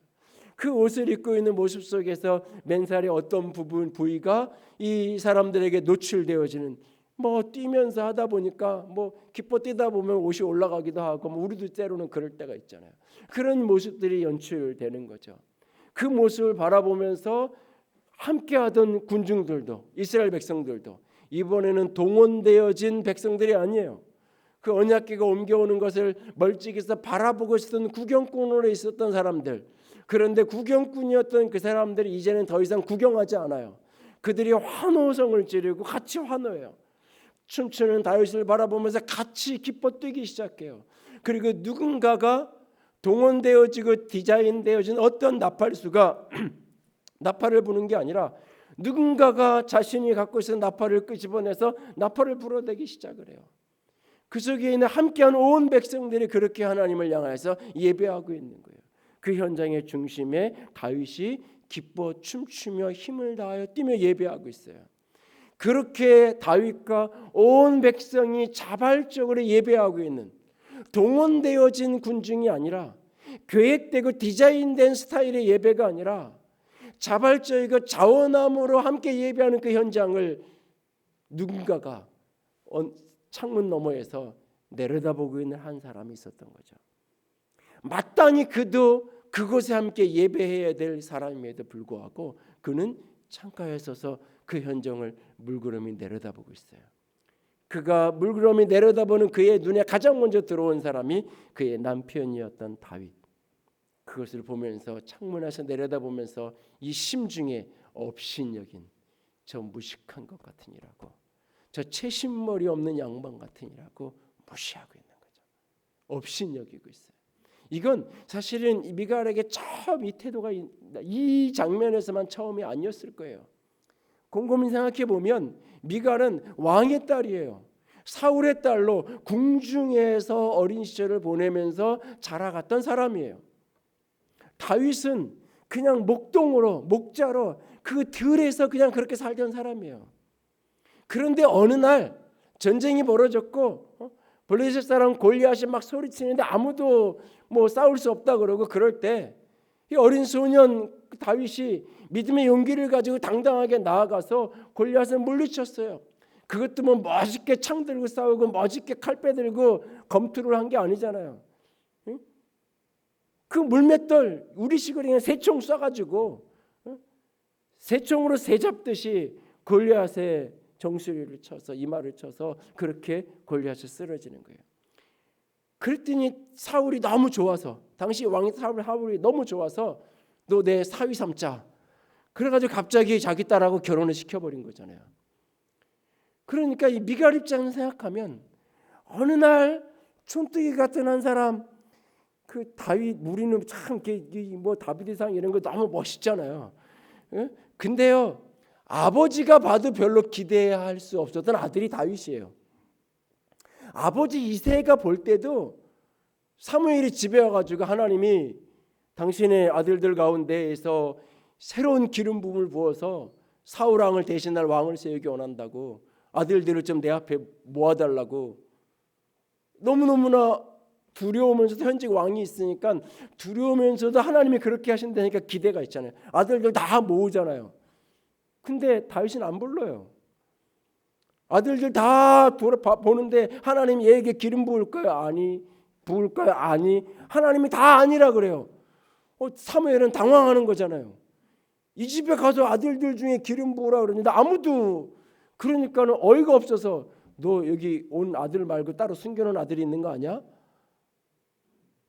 A: 그 옷을 입고 있는 모습 속에서 맨살의 어떤 부위가 이 사람들에게 노출되어지는, 뛰면서 하다 보니까 기뻐 뛰다 보면 옷이 올라가기도 하고 우리도 때로는 그럴 때가 있잖아요. 그런 모습들이 연출되는 거죠. 그 모습을 바라보면서 함께하던 군중들도, 이스라엘 백성들도 이번에는 동원되어진 백성들이 아니에요. 그 언약궤가 옮겨오는 것을 멀찍이서 바라보고 있었던 구경꾼으로 있었던 사람들, 그런데 구경꾼이었던 그 사람들이 이제는 더 이상 구경하지 않아요. 그들이 환호성을 지르고 같이 환호해요. 춤추는 다윗을 바라보면서 같이 기뻐 뛰기 시작해요. 그리고 누군가가 동원되어지고 디자인되어진 어떤 나팔수가 나팔을 부는 게 아니라 누군가가 자신이 갖고 있는 나팔을 끄집어내서 나팔을 불어대기 시작을 해요. 그 속에 있는 함께한 온 백성들이 그렇게 하나님을 향해서 예배하고 있는 거예요. 그 현장의 중심에 다윗이 기뻐 춤추며 힘을 다하여 뛰며 예배하고 있어요. 그렇게 다윗과 온 백성이 자발적으로 예배하고 있는, 동원되어진 군중이 아니라 계획되고 디자인된 스타일의 예배가 아니라 자발적이고 자원함으로 함께 예배하는 그 현장을 누군가가 창문 너머에서 내려다보고 있는 한 사람이 있었던 거죠. 마땅히 그도 그곳에 함께 예배해야 될 사람임에도 불구하고 그는 창가에 서서 그 현장을 물끄러미 내려다보고 있어요. 그가 물끄러미 내려다보는 그의 눈에 가장 먼저 들어온 사람이 그의 남편이었던 다윗. 그것을 보면서 창문에서 내려다보면서 이 심중에 업신여긴 저 무식한 것 같으니라고, 저 채신머리 없는 양반 같으니라고 무시하고 있는 거죠. 업신여기고 있어요. 이건 사실은 미갈에게 처음 이 태도가 이 장면에서만 처음이 아니었을 거예요. 곰곰이 생각해 보면 미갈은 왕의 딸이에요. 사울의 딸로 궁중에서 어린 시절을 보내면서 자라갔던 사람이에요. 다윗은 그냥 목동으로, 목자로 그 들에서 그냥 그렇게 살던 사람이에요. 그런데 어느 날 전쟁이 벌어졌고 블레셋 사람 골리앗이 막 소리치는데 아무도 뭐 싸울 수 없다 그러고, 그럴 때 이 어린 소년 다윗이 믿음의 용기를 가지고 당당하게 나아가서 골리앗을 물리쳤어요. 그것도 뭐 멋있게 창 들고 싸우고 멋있게 칼빼 들고 검투를 한 게 아니잖아요. 그 물맷돌 우리식으로 그냥 새총 쏴가지고 새총으로 새 잡듯이 골리앗의 정수리를 쳐서, 이마를 쳐서 그렇게 골리앗이 쓰러지는 거예요. 그랬더니 사울이 너무 좋아서, 당시 왕이 사울이 너무 좋아서 너 내 사위 삼자, 그래가지고 갑자기 자기 딸하고 결혼을 시켜버린 거잖아요. 그러니까 이 미갈 입장을 생각하면 어느 날 촌뜨기 같은 한 사람, 그 다윗, 우리는 참 뭐 다윗상 이런 거 너무 멋있잖아요. 근데요, 아버지가 봐도 별로 기대할 수 없었던 아들이 다윗이에요. 아버지 이새가 볼 때도 사무엘이 집에 와가지고 하나님이 당신의 아들들 가운데에서 새로운 기름 부음을 부어서 사울 왕을 대신할 왕을 세우기 원한다고, 아들들을 좀 내 앞에 모아달라고, 너무너무나 두려우면서도 현직 왕이 있으니까 두려우면서도 하나님이 그렇게 하신다니까 기대가 있잖아요. 아들들 다 모으잖아요. 근데 다윗은 안 불러요. 아들들 다 보는데 하나님 얘에게 기름 부을까요? 아니. 부을까요? 아니. 하나님이 다 아니라 그래요. 사무엘은 당황하는 거잖아요. 이 집에 가서 아들들 중에 기름 부으라 그러는데 아무도, 그러니까는 어이가 없어서 너 여기 온 아들 말고 따로 숨겨놓은 아들이 있는 거 아니야?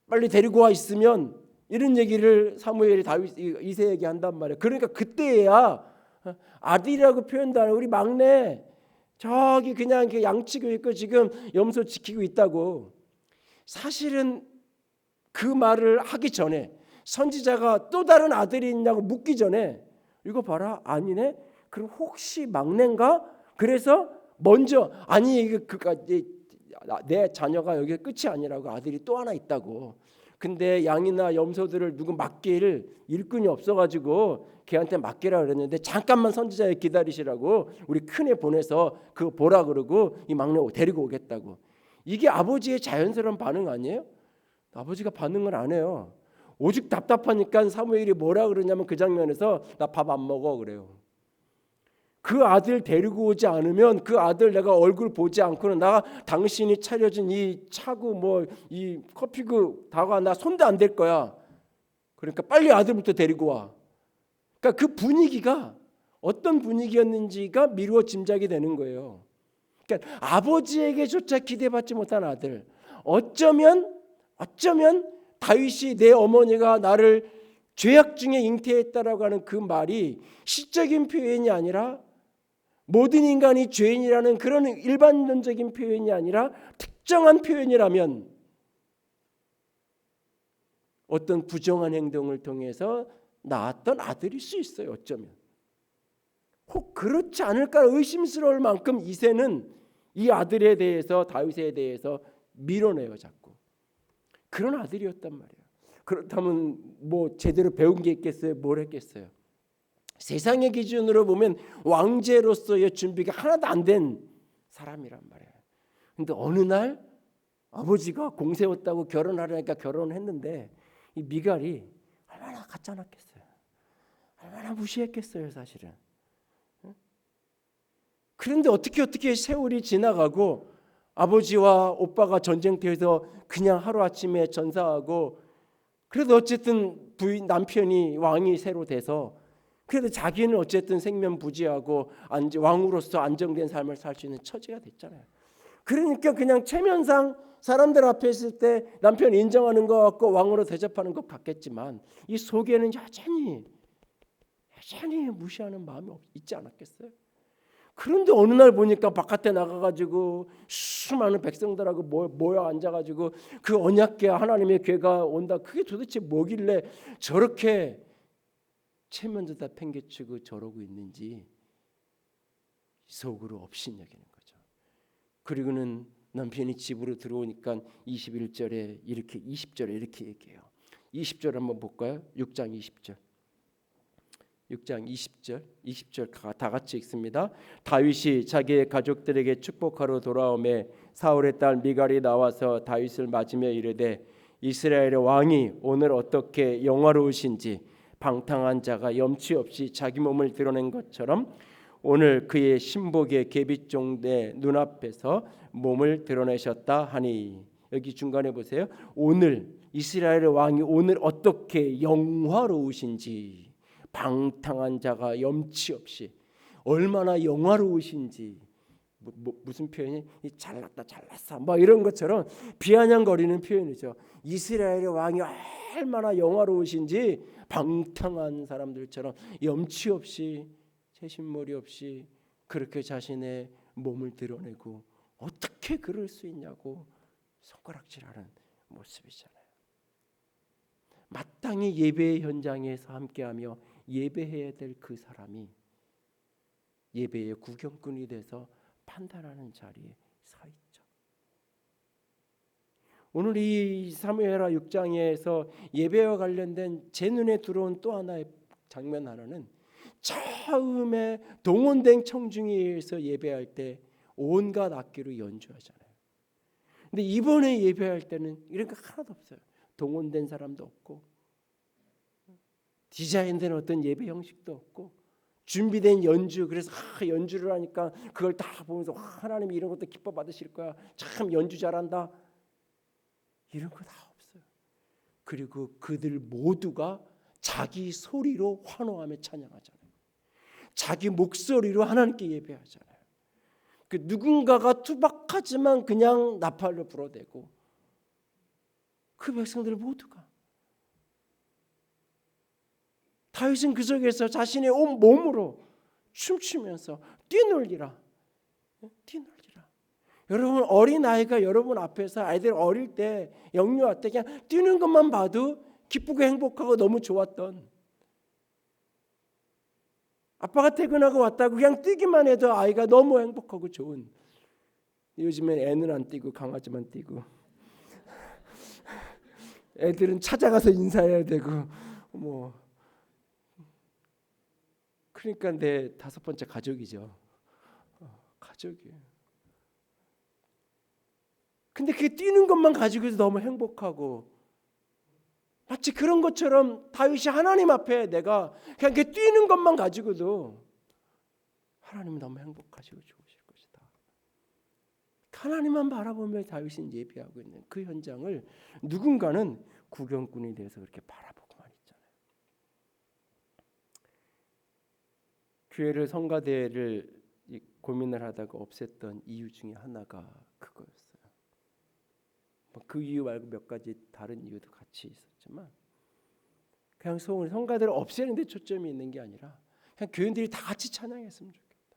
A: 빨리 데리고 와 있으면, 이런 얘기를 사무엘이 다윗 이새에게 한단 말이에요. 그러니까 그때야 아들이라고 표현도 안 하고 우리 막내 저기 그냥 양치고 있고 지금 염소 지키고 있다고. 사실은 그 말을 하기 전에 선지자가 또 다른 아들이 있냐고 묻기 전에 이거 봐라, 아니네, 그럼 혹시 막내인가? 그래서 먼저 아니 내 자녀가 여기 끝이 아니라고, 아들이 또 하나 있다고. 근데 양이나 염소들을 누구 맡길 일꾼이 없어가지고 걔한테 맡기라 그랬는데 잠깐만 선지자에 기다리시라고 우리 큰애 보내서 그거 보라 그러고 이 막내 데리고 오겠다고. 이게 아버지의 자연스러운 반응 아니에요? 아버지가 반응을 안 해요. 오직 답답하니까 사무엘이 뭐라 그러냐면 그 장면에서 나 밥 안 먹어 그래요. 그 아들 데리고 오지 않으면 그 아들 내가 얼굴 보지 않고는 나 당신이 차려준 이 차고 뭐 이 커피그 다가 나 손도 안 댈 거야. 그러니까 빨리 아들부터 데리고 와. 그러니까 그 분위기가 어떤 분위기였는지가 미루어 짐작이 되는 거예요. 그러니까 아버지에게조차 기대받지 못한 아들. 어쩌면 다윗이 내 어머니가 나를 죄악 중에 잉태했다라고 하는 그 말이 시적인 표현이 아니라, 모든 인간이 죄인이라는 그런 일반론적인 표현이 아니라 특정한 표현이라면 어떤 부정한 행동을 통해서 낳았던 아들일 수 있어요. 어쩌면 혹 그렇지 않을까 의심스러울 만큼 이새는 이 아들에 대해서, 다윗에 대해서 밀어내요. 자꾸 그런 아들이었단 말이에요. 그렇다면 뭐 제대로 배운 게 있겠어요? 뭘 했겠어요? 세상의 기준으로 보면 왕제로서의 준비가 하나도 안 된 사람이란 말이에요. 근데 어느 날 아버지가 공 세웠다고 결혼하려니까 결혼을 했는데 이 미갈이 얼마나 가짜놨겠어요. 얼마나 무시했겠어요, 사실은. 그런데 어떻게 세월이 지나가고 아버지와 오빠가 전쟁터에서 그냥 하루아침에 전사하고 그래도 어쨌든 남편이 왕이 새로 돼서 그래도 자기는 어쨌든 생면부지하고 왕으로서 안정된 삶을 살 수 있는 처지가 됐잖아요. 그러니까 그냥 체면상 사람들 앞에 있을 때 남편 인정하는 것 같고 왕으로 대접하는 것 같겠지만 이 속에는 여전히 무시하는 마음이 있지 않았겠어요? 그런데 어느 날 보니까 바깥에 나가가지고 수많은 백성들하고 모여 앉아가지고 그 언약궤 하나님의 궤가 온다. 그게 도대체 뭐길래 저렇게 체면도 다 팽개치고 저러고 있는지 속으로 업신여기는 거죠. 그리고는 남편이 집으로 들어오니까 21절에 이렇게 20절에 이렇게 얘기해요. 20절 한번 볼까요? 6장 20절. 6장 20절 다 같이 읽습니다. 다윗이 자기의 가족들에게 축복하러 돌아오매 사울의 딸 미갈이 나와서 다윗을 맞으며 이르되 이스라엘의 왕이 오늘 어떻게 영화로우신지 방탕한 자가 염치 없이 자기 몸을 드러낸 것처럼 오늘 그의 신복의 계빗종의 눈앞에서 몸을 드러내셨다 하니. 여기 중간에 보세요. 오늘 이스라엘의 왕이 오늘 어떻게 영화로우신지, 방탕한 자가 염치 없이 얼마나 영화로우신지. 무슨 표현이 잘났다 잘났어 뭐 이런 것처럼 비아냥거리는 표현이죠. 이스라엘의 왕이 얼마나 영화로우신지 방탕한 사람들처럼 염치 없이 채신머리 없이 그렇게 자신의 몸을 드러내고 어떻게 그럴 수 있냐고 손가락질하는 모습이잖아요. 마땅히 예배의 현장에서 함께하며 예배해야 될 그 사람이 예배의 구경꾼이 돼서 판단하는 자리에 서 있죠. 오늘 이 사무엘하 6장에서 예배와 관련된 제 눈에 들어온 또 하나의 장면 하나는 처음에 동원된 청중에서 예배할 때 온갖 악기로 연주하잖아요. 근데 이번에 예배할 때는 이런 거 하나도 없어요. 동원된 사람도 없고 디자인된 어떤 예배 형식도 없고 준비된 연주. 그래서 연주를 하니까 그걸 다 보면서 하나님이 이런 것도 기뻐 받으실 거야. 참 연주 잘한다. 이런 거 다 없어요. 그리고 그들 모두가 자기 소리로 환호하며 찬양하잖아요. 자기 목소리로 하나님께 예배하잖아요. 그 누군가가 투박하지만 그냥 나팔로 불어대고 그 백성들 모두가 다윗은 그 속에서 자신의 온 몸으로 춤추면서 뛰놀리라. 여러분 어린 아이가 여러분 앞에서 아이들 어릴 때 영유아 때 그냥 뛰는 것만 봐도 기쁘고 행복하고 너무 좋았던 아빠가 퇴근하고 왔다고 그냥 뛰기만 해도 아이가 너무 행복하고 좋은. 요즘엔 애는 안 뛰고 강아지만 뛰고 애들은 찾아가서 인사해야 되고 뭐 그러니까 내 5번째 가족이죠. 가족이에요. 근데 그게 뛰는 것만 가지고도 너무 행복하고 마치 그런 것처럼 다윗이 하나님 앞에 내가 그냥 그 뛰는 것만 가지고도 하나님은 너무 행복하시고 좋으실 것이다. 하나님만 바라보며 다윗은 예배하고 있는 그 현장을 누군가는 구경꾼이 돼서 그렇게 바라보고만 있잖아요. 교회를 성가대를 고민을 하다가 없앴던 이유 중에 하나가 그거였어요. 그 이유 말고 몇 가지 다른 이유도 같이 있었지만 그냥 성가대를 없애는 데 초점이 있는 게 아니라 그냥 교인들이 다 같이 찬양했으면 좋겠다.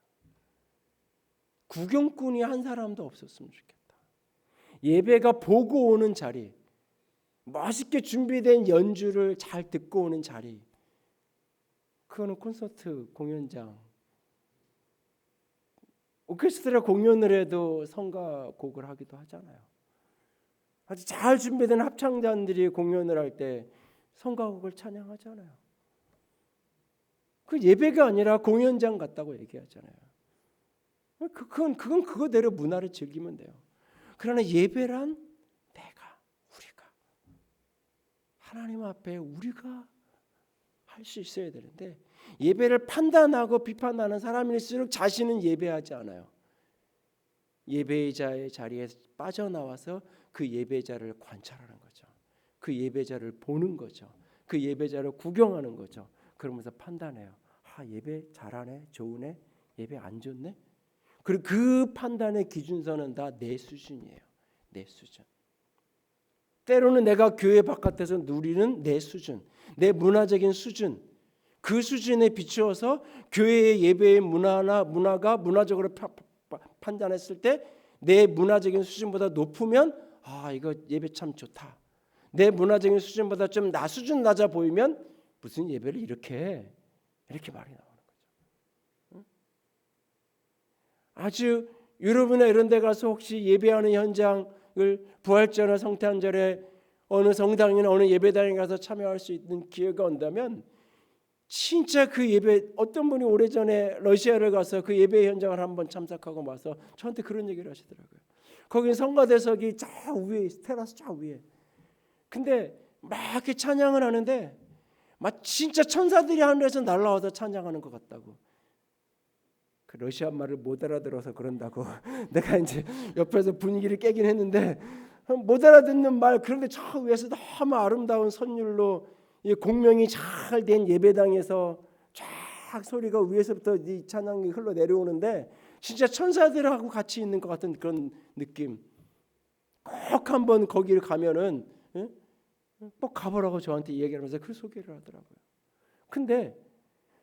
A: 구경꾼이 한 사람도 없었으면 좋겠다. 예배가 보고 오는 자리, 멋있게 준비된 연주를 잘 듣고 오는 자리, 그거는 콘서트 공연장, 오케스트라 공연을 해도 성가곡을 하기도 하잖아요. 아주 잘 준비된 합창단들이 공연을 할 때 성가곡을 찬양하잖아요. 그 예배가 아니라 공연장 같다고 얘기하잖아요. 그건 그거대로 문화를 즐기면 돼요. 그러나 예배란 우리가 하나님 앞에 우리가 할 수 있어야 되는데 예배를 판단하고 비판하는 사람일수록 자신은 예배하지 않아요. 예배자의 자리에 빠져나와서 그 예배자를 관찰하는 거죠. 그 예배자를 보는 거죠. 그 예배자를 구경하는 거죠. 그러면서 판단해요. 예배 잘하네, 좋으네, 예배 안 좋네. 그리고 그 판단의 기준선은 다 내 수준이에요. 내 수준. 때로는 내가 교회 바깥에서 누리는 내 수준, 내 문화적인 수준, 그 수준에 비추어서 교회의 예배의 문화가 문화적으로 판단했을 때 내 문화적인 수준보다 높으면 이거 예배 참 좋다. 내 문화적인 수준보다 좀 나 수준 낮아 보이면 무슨 예배를 이렇게 해? 이렇게 말이 나오는 거죠. 아주 유럽이나 이런 데 가서 혹시 예배하는 현장을 부활절이나 성탄절에 어느 성당이나 어느 예배당에 가서 참여할 수 있는 기회가 온다면 진짜 그 예배, 어떤 분이 오래전에 러시아를 가서 그 예배 현장을 한번 참석하고 와서 저한테 그런 얘기를 하시더라고요. 거기 성가대석이 저 위에, 테라스 저 위에. 근데 막 이렇게 찬양을 하는데 막 진짜 천사들이 하늘에서 날아와서 찬양하는 것 같다고. 그 러시아 말을 못 알아들어서 그런다고 내가 이제 옆에서 분위기를 깨긴 했는데 못 알아듣는 말. 그런데 저 위에서 너무 아름다운 선율로 이 공명이 잘 된 예배당에서 쫙 소리가 위에서부터 이 찬양이 흘러 내려오는데 진짜 천사들하고 같이 있는 것 같은 그런 느낌. 꼭 한번 거기를 가면은 꼭 가보라고 저한테 얘기하면서 그 소개를 하더라고요. 근데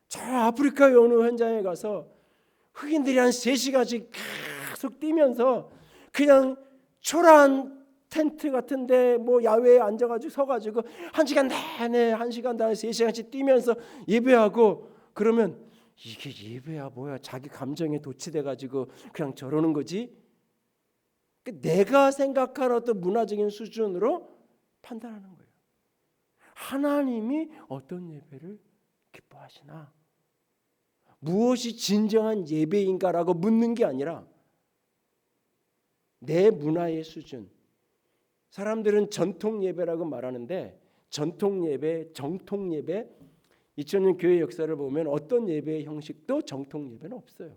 A: 저 아프리카의 어느 현장에 가서 흑인들이 한 3시간씩 계속 뛰면서 그냥 초라한 텐트 같은데 뭐 야외에 앉아가지고 서가지고 1시간 내내 1시간 내내 3시간씩 뛰면서 예배하고 그러면 이게 예배야 뭐야? 자기 감정에 도취돼가지고 그냥 저러는 거지. 내가 생각하는 어떤 문화적인 수준으로 판단하는 거예요. 하나님이 어떤 예배를 기뻐하시나? 무엇이 진정한 예배인가라고 묻는 게 아니라 내 문화의 수준. 사람들은 전통 예배라고 말하는데 전통 예배, 정통 예배, 2000년 교회 역사를 보면 어떤 예배의 형식도 정통 예배는 없어요.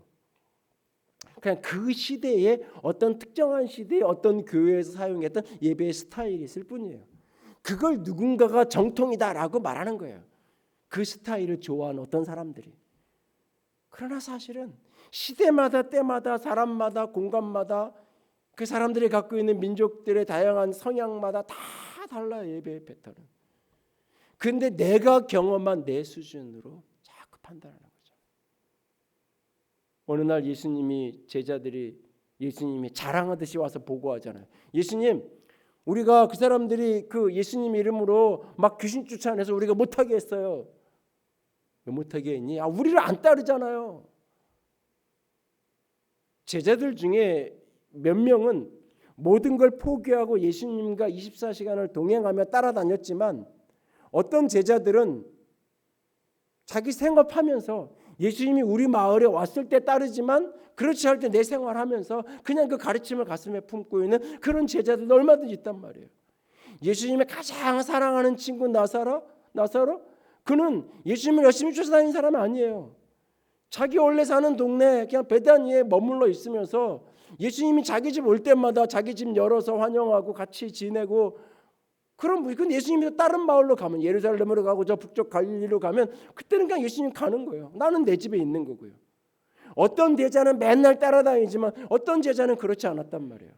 A: 그냥 그 시대에 어떤 특정한 시대에 어떤 교회에서 사용했던 예배의 스타일이 있을 뿐이에요. 그걸 누군가가 정통이다라고 말하는 거예요. 그 스타일을 좋아하는 어떤 사람들이. 그러나 사실은 시대마다 때마다 사람마다 공간마다 그 사람들이 갖고 있는 민족들의 다양한 성향마다 다 달라요. 예배의 패턴은. 근데 내가 경험한 내 수준으로 자꾸 판단하는 거죠. 어느 날 제자들이 예수님이 자랑하듯이 와서 보고하잖아요. 예수님, 우리가 그 사람들이 그 예수님 이름으로 막 귀신 쫓아내서 우리가 못하게 했어요. 왜 못하게 했니? 우리를 안 따르잖아요. 제자들 중에 몇 명은 모든 걸 포기하고 예수님과 24시간을 동행하며 따라다녔지만 어떤 제자들은 자기 생업하면서 예수님이 우리 마을에 왔을 때 따르지만 그렇지 않을 때 내 생활하면서 그냥 그 가르침을 가슴에 품고 있는 그런 제자들도 얼마든지 있단 말이에요. 예수님의 가장 사랑하는 친구 나사로 그는 예수님을 열심히 쫓아다니는 사람이 아니에요. 자기 원래 사는 동네 그냥 베다니에 머물러 있으면서 예수님이 자기 집 올 때마다 자기 집 열어서 환영하고 같이 지내고 그럼 근데 예수님이 다른 마을로 가면 예루살렘으로 가고 저 북쪽 갈릴리로 가면 그때는 그냥 예수님 가는 거예요. 나는 내 집에 있는 거고요. 어떤 제자는 맨날 따라다니지만 어떤 제자는 그렇지 않았단 말이에요.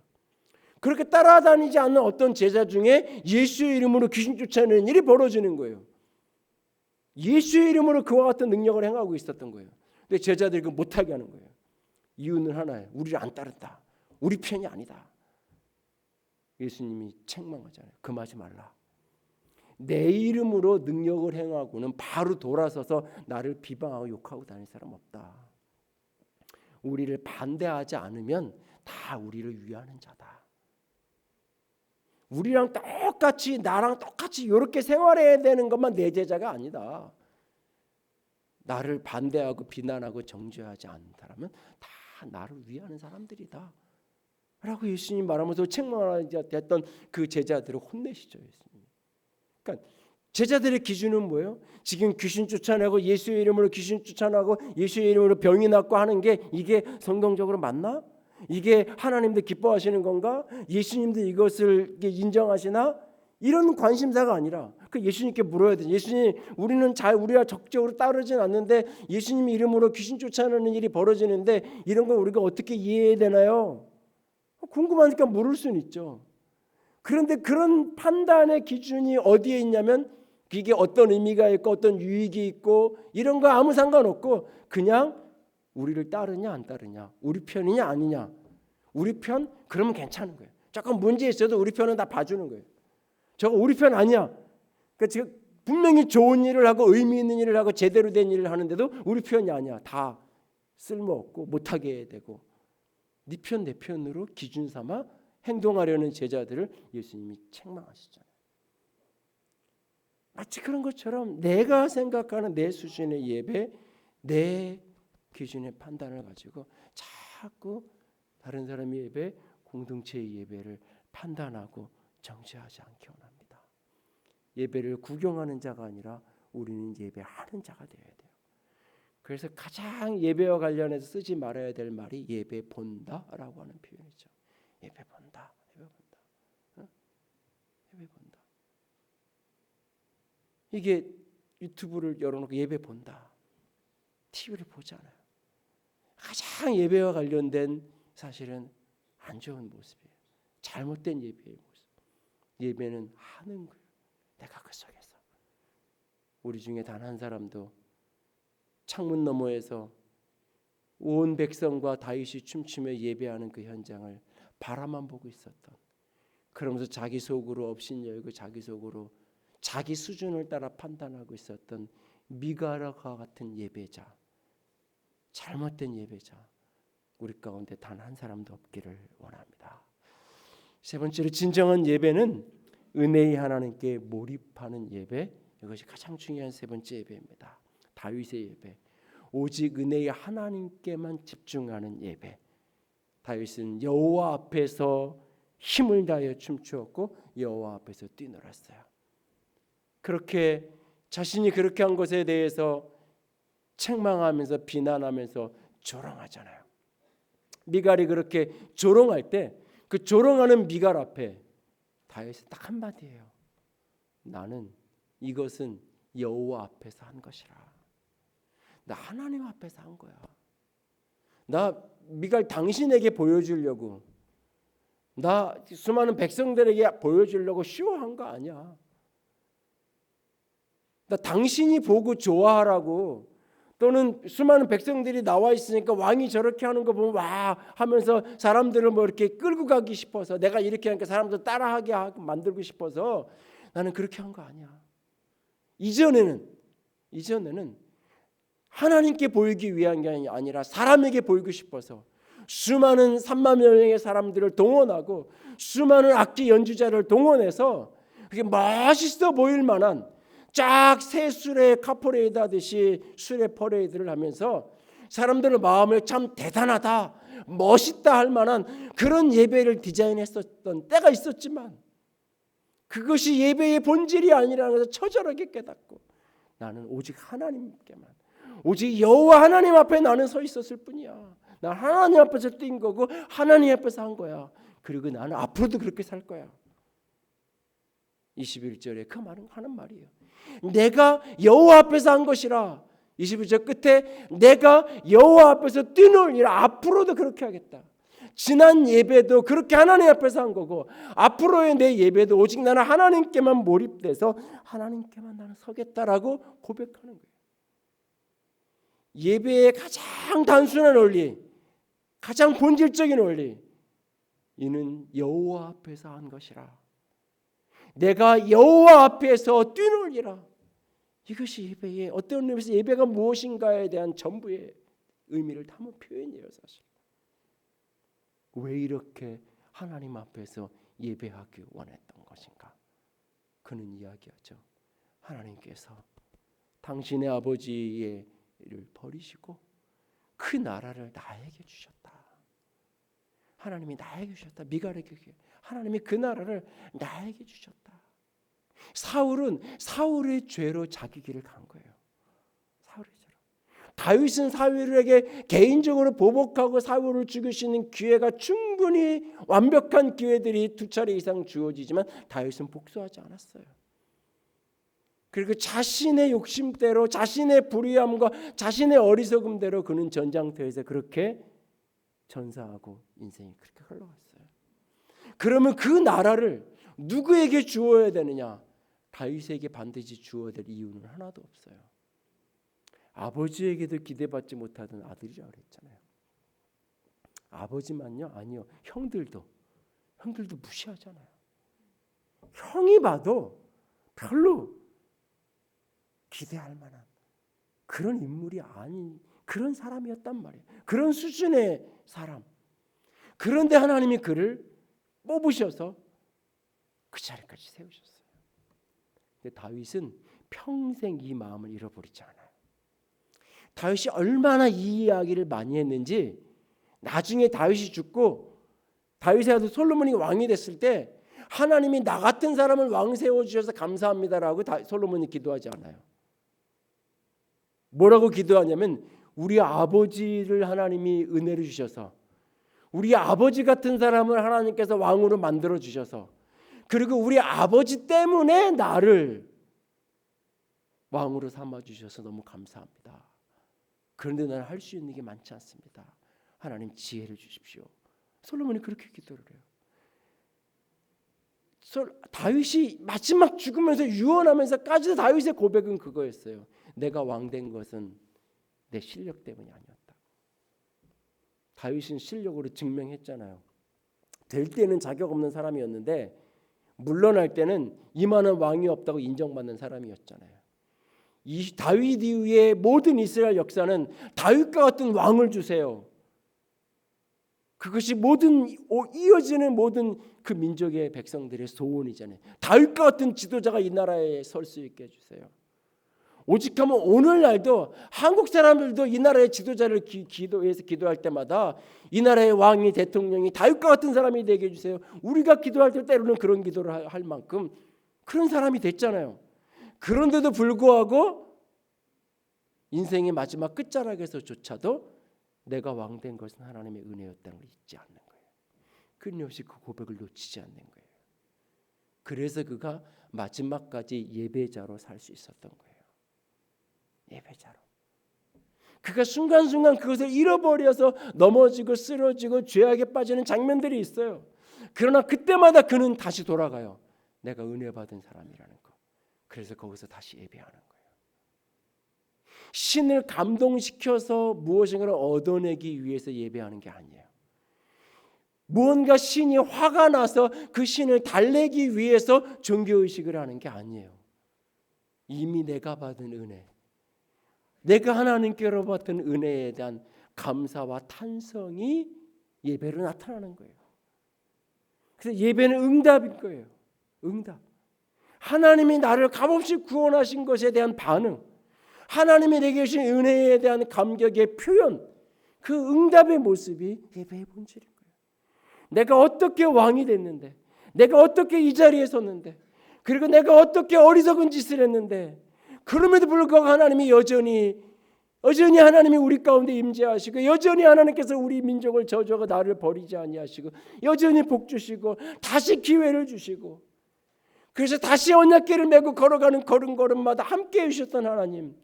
A: 그렇게 따라다니지 않는 어떤 제자 중에 예수의 이름으로 귀신 쫓아내는 일이 벌어지는 거예요. 예수의 이름으로 그와 같은 능력을 행하고 있었던 거예요. 근데 제자들이 그걸 못하게 하는 거예요. 이유는 하나예요. 우리를 안 따른다. 우리 편이 아니다. 예수님이 책망하잖아요. 금하지 말라. 내 이름으로 능력을 행하고는 바로 돌아서서 나를 비방하고 욕하고 다닐 사람 없다. 우리를 반대하지 않으면 다 우리를 위하는 자다. 우리랑 똑같이 나랑 똑같이 이렇게 생활해야 되는 것만 내 제자가 아니다. 나를 반대하고 비난하고 정죄하지 않는 사람은 다 나를 위하는 사람들이다 라고 예수님 말하면서 책망했던 그 제자들을 혼내시죠. 예수님. 그러니까 제자들의 기준은 뭐예요? 지금 귀신 쫓아내고 예수의 이름으로 귀신 쫓아내고 예수의 이름으로 병이 낫고 하는 게 이게 성경적으로 맞나? 이게 하나님도 기뻐하시는 건가? 예수님도 이것을 인정하시나? 이런 관심사가 아니라 그 예수님께 물어야 돼. 예수님, 우리가 적극적으로 따르진 않는데 예수님 이름으로 귀신 쫓아내는 일이 벌어지는데 이런 걸 우리가 어떻게 이해해야 되나요? 궁금하니까 물을 수는 있죠. 그런데 그런 판단의 기준이 어디에 있냐면 이게 어떤 의미가 있고 어떤 유익이 있고 이런 거 아무 상관없고 그냥 우리를 따르냐 안 따르냐, 우리 편이냐 아니냐. 우리 편? 그러면 괜찮은 거예요. 조금 문제 있어도 우리 편은 다 봐주는 거예요. 저거 우리 편 아니야. 그러니까 지금 분명히 좋은 일을 하고 의미 있는 일을 하고 제대로 된 일을 하는데도 우리 편이 아니야. 다 쓸모없고 못하게 되고 네 편 내 편으로 기준 삼아 행동하려는 제자들을 예수님이 책망하시잖아요. 마치 그런 것처럼 내가 생각하는 내 수준의 예배, 내 기준의 판단을 가지고 자꾸 다른 사람의 예배, 공동체의 예배를 판단하고 정죄하지 않기 원합니다. 예배를 구경하는 자가 아니라 우리는 예배하는 자가 되어야 돼요. 그래서 가장 예배와 관련해서 쓰지 말아야 될 말이 예배 본다라고 하는 표현이죠. 예배 본다, 예배 본다, 예배 본다. 이게 유튜브를 열어놓고 예배 본다, TV를 보잖아요. 가장 예배와 관련된 사실은 안 좋은 모습이에요. 잘못된 예배의 모습. 예배는 하는 거예요. 내가 그 속에서. 우리 중에 단 한 사람도 창문 너머에서 온 백성과 다윗이 춤추며 예배하는 그 현장을 바라만 보고 있었던, 그러면서 자기 속으로 업신여기고 자기 속으로 자기 수준을 따라 판단하고 있었던 미가와 같은 예배자, 잘못된 예배자, 우리 가운데 단 한 사람도 없기를 원합니다. 세 번째로 진정한 예배는 은혜의 하나님께 몰입하는 예배, 이것이 가장 중요한 세 번째 예배입니다. 다윗의 예배, 오직 은혜의 하나님께만 집중하는 예배. 다윗은 여호와 앞에서 힘을 다하여 춤추었고 여호와 앞에서 뛰놀았어요. 그렇게 자신이 그렇게 한 것에 대해서 책망하면서 비난하면서 조롱하잖아요. 미갈이 그렇게 조롱할 때 그 조롱하는 미갈 앞에 다윗은 딱 한마디예요. 나는 이것은 여호와 앞에서 한 것이라. 나 하나님 앞에서 한 거야. 나 미갈 당신에게 보여주려고, 나 수많은 백성들에게 보여주려고 쇼한 거 아니야. 나 당신이 보고 좋아하라고, 또는 수많은 백성들이 나와 있으니까 왕이 저렇게 하는 거 보면 와 하면서 사람들을 뭐 이렇게 끌고 가기 싶어서, 내가 이렇게 하니까 사람들 따라하게 하고 만들고 싶어서 나는 그렇게 한 거 아니야. 이전에는 하나님께 보이기 위한 게 아니라 사람에게 보이고 싶어서 수많은 3만 명의 사람들을 동원하고 수많은 악기 연주자를 동원해서 그게 멋있어 보일 만한 쫙 새 수레 카퍼레이드 하듯이 수레 퍼레이드를 하면서 사람들의 마음을 참 대단하다, 멋있다 할 만한 그런 예배를 디자인했었던 때가 있었지만, 그것이 예배의 본질이 아니라는 것을 처절하게 깨닫고 나는 오직 하나님께만, 오직 여호와 하나님 앞에 나는 서 있었을 뿐이야. 난 하나님 앞에서 뛴 거고 하나님 앞에서 한 거야. 그리고 나는 앞으로도 그렇게 살 거야. 21절에 그 말은 하는 말이에요. 내가 여호와 앞에서 한 것이라. 21절 끝에 내가 여호와 앞에서 뛰놀리라. 앞으로도 그렇게 하겠다. 지난 예배도 그렇게 하나님 앞에서 한 거고, 앞으로의 내 예배도 오직 나는 하나님께만 몰입돼서 하나님께만 나는 서겠다라고 고백하는 거예요. 예배의 가장 단순한 원리, 가장 본질적인 원리, 이는 여호와 앞에서 한 것이라. 내가 여호와 앞에서 뛰놀리라. 이것이 예배의 어떤 의미에서 예배가 무엇인가에 대한 전부의 의미를 담은 표현이에요. 사실 왜 이렇게 하나님 앞에서 예배하기 원했던 것인가? 그는 이야기하죠. 하나님께서 당신의 아버지의 를 버리시고 그 나라를 나에게 주셨다. 하나님이 나에게 주셨다. 미갈에게 하나님이 그 나라를 나에게 주셨다. 사울은 사울의 죄로 자기 길을 간 거예요. 사울의 죄로. 다윗은 사울에게 개인적으로 보복하고 사울을 죽일 수 있는 기회가 충분히 완벽한 기회들이 2차례 이상 주어지지만 다윗은 복수하지 않았어요. 그리고 자신의 욕심대로 자신의 불의함과 자신의 어리석음대로 그는 전장터에서 그렇게 전사하고 인생이 그렇게 흘러갔어요. 그러면 그 나라를 누구에게 주어야 되느냐? 다윗에게 반드시 주어야 될 이유는 하나도 없어요. 아버지에게도 기대받지 못하던 아들이라고 그랬잖아요. 아버지만요? 아니요. 형들도 무시하잖아요. 형이 봐도 별로 기대할 만한 그런 인물이 아닌 그런 사람이었단 말이에요. 그런 수준의 사람. 그런데 하나님이 그를 뽑으셔서 그 자리까지 세우셨어요. 근데 다윗은 평생 이 마음을 잃어버리지 않아요. 다윗이 얼마나 이 이야기를 많이 했는지 나중에 다윗이 죽고 다윗의 아들 솔로몬이 왕이 됐을 때 하나님이 나 같은 사람을 왕 세워주셔서 감사합니다라고 솔로몬이 기도하지 않아요. 뭐라고 기도하냐면 우리 아버지를 하나님이 은혜를 주셔서 우리 아버지 같은 사람을 하나님께서 왕으로 만들어 주셔서 그리고 우리 아버지 때문에 나를 왕으로 삼아 주셔서 너무 감사합니다. 그런데 나는 할 수 있는 게 많지 않습니다. 하나님 지혜를 주십시오. 솔로몬이 그렇게 기도를 해요. 다윗이 마지막 죽으면서 유언하면서까지도 다윗의 고백은 그거였어요. 내가 왕된 것은 내 실력 때문이 아니었다. 다윗은 실력으로 증명했잖아요. 될 때는 자격 없는 사람이었는데 물러날 때는 이만한 왕이 없다고 인정받는 사람이었잖아요. 이 다윗 이후의 모든 이스라엘 역사는 다윗과 같은 왕을 주세요. 그것이 모든 이어지는 모든 그 민족의 백성들의 소원이잖아요. 다윗과 같은 지도자가 이 나라에 설 수 있게 해주세요. 오직하면 오늘날도 한국 사람들도 이 나라의 지도자를 기도해서 기도할 때마다 이 나라의 왕이 대통령이 다윗과 같은 사람이 되게 해주세요. 우리가 기도할 때 때로는 그런 기도를 할 만큼 그런 사람이 됐잖아요. 그런데도 불구하고 인생의 마지막 끝자락에서조차도 내가 왕된 것은 하나님의 은혜였다는 걸 잊지 않는 거예요. 끊임없이 그 고백을 놓치지 않는 거예요. 그래서 그가 마지막까지 예배자로 살 수 있었던 거예요. 예배자로. 그가 순간순간 그것을 잃어버려서 넘어지고 쓰러지고 죄악에 빠지는 장면들이 있어요. 그러나 그때마다 그는 다시 돌아가요. 내가 은혜 받은 사람이라는 거. 그래서 거기서 다시 예배하는 거예요. 신을 감동시켜서 무엇인가를 얻어내기 위해서 예배하는 게 아니에요. 무언가 신이 화가 나서 그 신을 달래기 위해서 종교의식을 하는 게 아니에요. 이미 내가 받은 은혜, 내가 하나님께로 받은 은혜에 대한 감사와 탄성이 예배로 나타나는 거예요. 그래서 예배는 응답인 거예요. 응답. 하나님이 나를 값없이 구원하신 것에 대한 반응, 하나님이 내게 주신 은혜에 대한 감격의 표현, 그 응답의 모습이 예배의 본질인 거예요. 내가 어떻게 왕이 됐는데, 내가 어떻게 이 자리에 섰는데, 그리고 내가 어떻게 어리석은 짓을 했는데, 그럼에도 불구하고 하나님이 여전히 하나님이 우리 가운데 임재하시고, 여전히 하나님께서 우리 민족을 저주하고 나를 버리지 아니하시고, 여전히 복 주시고 다시 기회를 주시고, 그래서 다시 언약궤를 메고 걸어가는 걸음걸음마다 함께 해주셨던 하나님,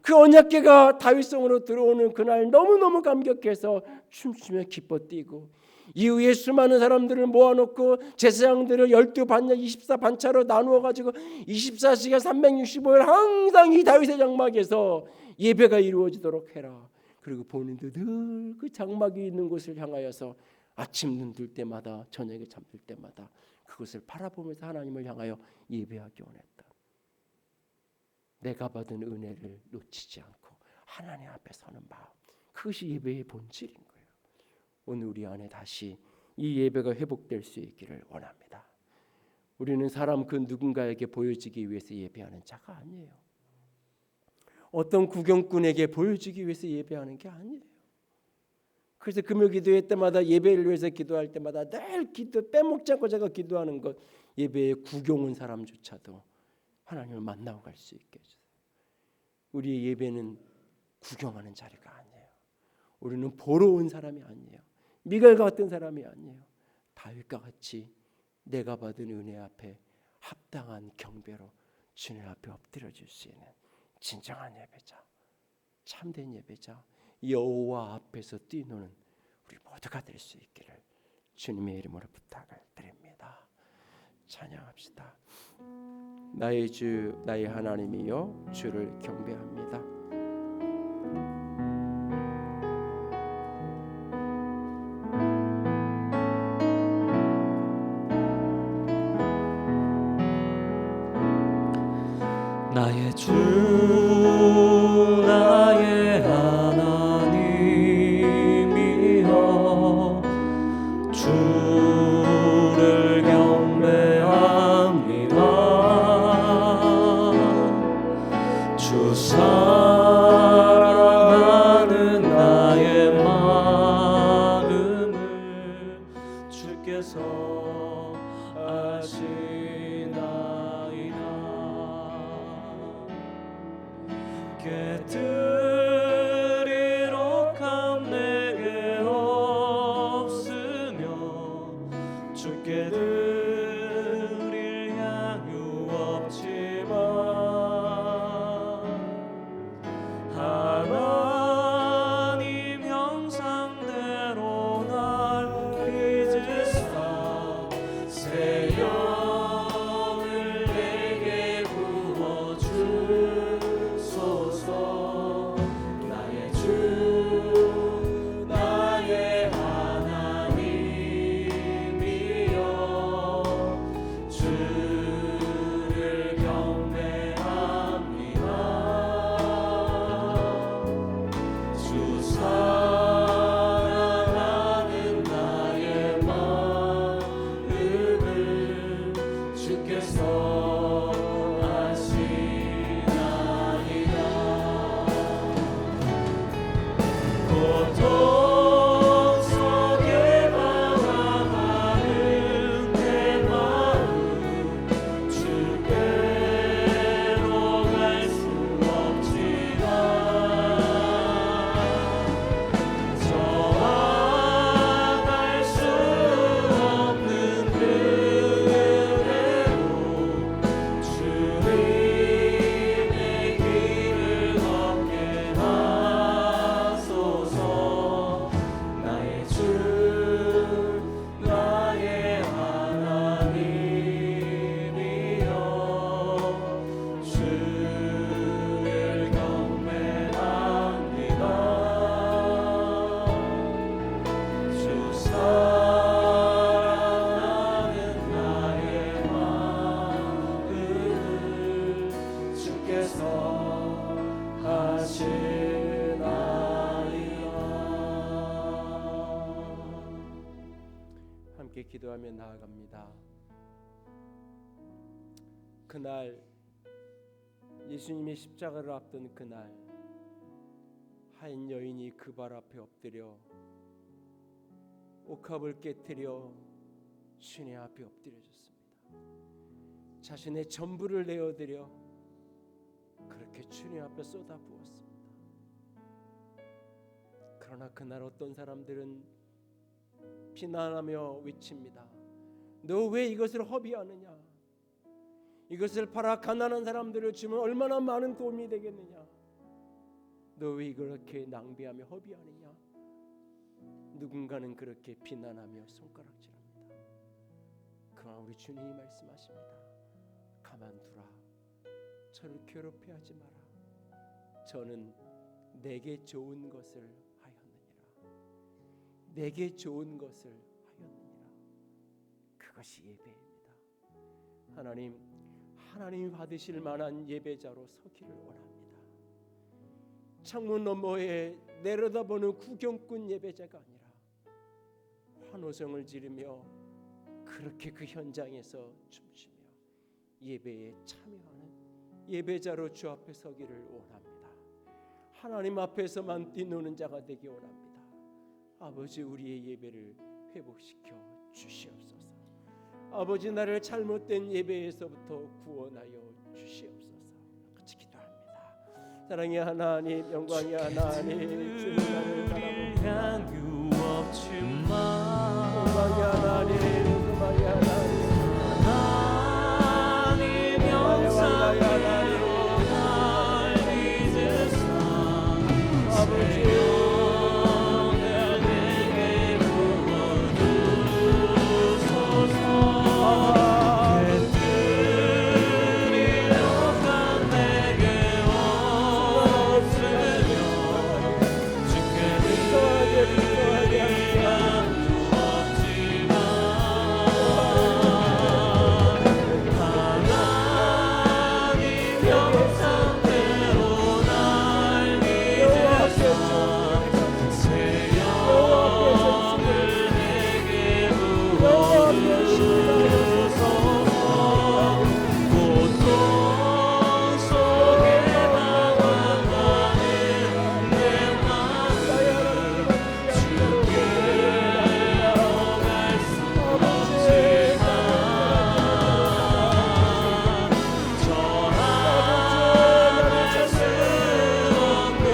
A: 그 언약궤가 다윗성으로 들어오는 그날 너무너무 감격해서 춤추며 기뻐 뛰고, 이후에 수많은 사람들을 모아놓고 제사장들을 12반야 24반차로 나누어가지고 24시간 365일 항상 이 다윗의 장막에서 예배가 이루어지도록 해라. 그리고 본인도 늘 그 장막이 있는 곳을 향하여서 아침 눈 뜰 때마다 저녁에 잠들 때마다 그것을 바라보면서 하나님을 향하여 예배하기 원했다. 내가 받은 은혜를 놓치지 않고 하나님 앞에 서는 마음, 그것이 예배의 본질인 거예요. 오늘 우리 안에 다시 이 예배가 회복될 수 있기를 원합니다. 우리는 사람 그 누군가에게 보여지기 위해서 예배하는 자가 아니에요. 어떤 구경꾼에게 보여주기 위해서 예배하는 게 아니에요. 그래서 금요 기도회 때마다 예배를 위해서 기도할 때마다 늘 빼먹지 않고 제가 기도하는 것, 예배에 구경 온 사람조차도 하나님을 만나고 갈 수 있게 해주세요. 우리의 예배는 구경하는 자리가 아니에요. 우리는 보러 온 사람이 아니에요. 미갈 같은 사람이 아니에요. 다윗과 같이 내가 받은 은혜 앞에 합당한 경배로 주님 앞에 엎드려질 수 있는 진정한 예배자, 참된 예배자, 여호와 앞에서 뛰노는 우리 모두가 될 수 있기를 주님의 이름으로 부탁을 드립니다. 찬양합시다. 나의 주 나의 하나님이여 주를 경배합니다.
B: 나의 주 나의 하나님이여 주를 경배합니다. 주 사랑하는 나의 마음을 주께서 아시나이다. 깨뜨리러 감 내게 없으며 주께 드릴 양유 없지만 하나님 형상대로 날 빚으사 새 영을 내게 부어주소서. 나의 주 나의 하나님이여 주를 경배합니다. 주 사랑하는 나의 마음을 주께서 아시나이다. 고통 속에 방황하는 내 마음 주께로 갈 수 없지만 저항할 수 없는 그 은혜로 주님의 길을 걷게 하소서. 나의 주 나의 하나님이여 주를 경배합니다. 주 사랑하는 나의 마음을 주께서 하시나이다.
A: 함께 기도하며 나아갑니다. 그날 예수님이 십자가를 앞둔 그날 한 여인이 그 발 앞에 엎드려 옥합을 깨뜨려 주님 앞에 엎드려졌습니다. 자신의 전부를 내어드려 그렇게 주님 앞에 쏟아부었습니다. 그러나 그날 어떤 사람들은 비난하며 외칩니다. 너 왜 이것을 허비하느냐? 이것을 팔아 가난한 사람들을 주면 얼마나 많은 도움이 되겠느냐? 너 왜 이렇게 낭비하며 허비하느냐? 누군가는 그렇게 비난하며 손가락질합니다. 그러나 우리 주님이 말씀하십니다. 가만두라. 저를 괴롭혀하지 마라. 저는 내게 좋은 것을 하였느니라. 내게 좋은 것을 하였느니라. 그것이 예배입니다. 하나님이 받으실 만한 예배자로 서기를 원합니다. 창문 너머에 내려다보는 구경꾼 예배자가 아니라 환호성을 지르며 그렇게 그 현장에서 춤추며 예배에 참여하는 예배자로 주 앞에 서기를 원합니다. 하나님 앞에서만 뛰노는 자가 되기 원합니다. 아버지, 우리의 예배를 회복시켜 주시옵소서. 아버지, 나를 잘못된 예배에서부터 구원하여 주시옵소서. 같이 기도합니다. 사랑의 하나님, 영광의 하나님, 주님 나를 바라봅니다.
B: 향 유없지만
A: 영광의 하나님, 소망의 하나님,
B: 하나님 영상대로 날 믿으사
A: 아버지
B: 영을 내게 부어주소서. 배틀이 억한 내게 없으며 주께 위한 없지만 하나님 영상대로 날 믿으사 새 영을 내게 부어주소서. 고통 속에 방황하는 내 마음 주께로 갈 수 없지만 저 하늘 수 없는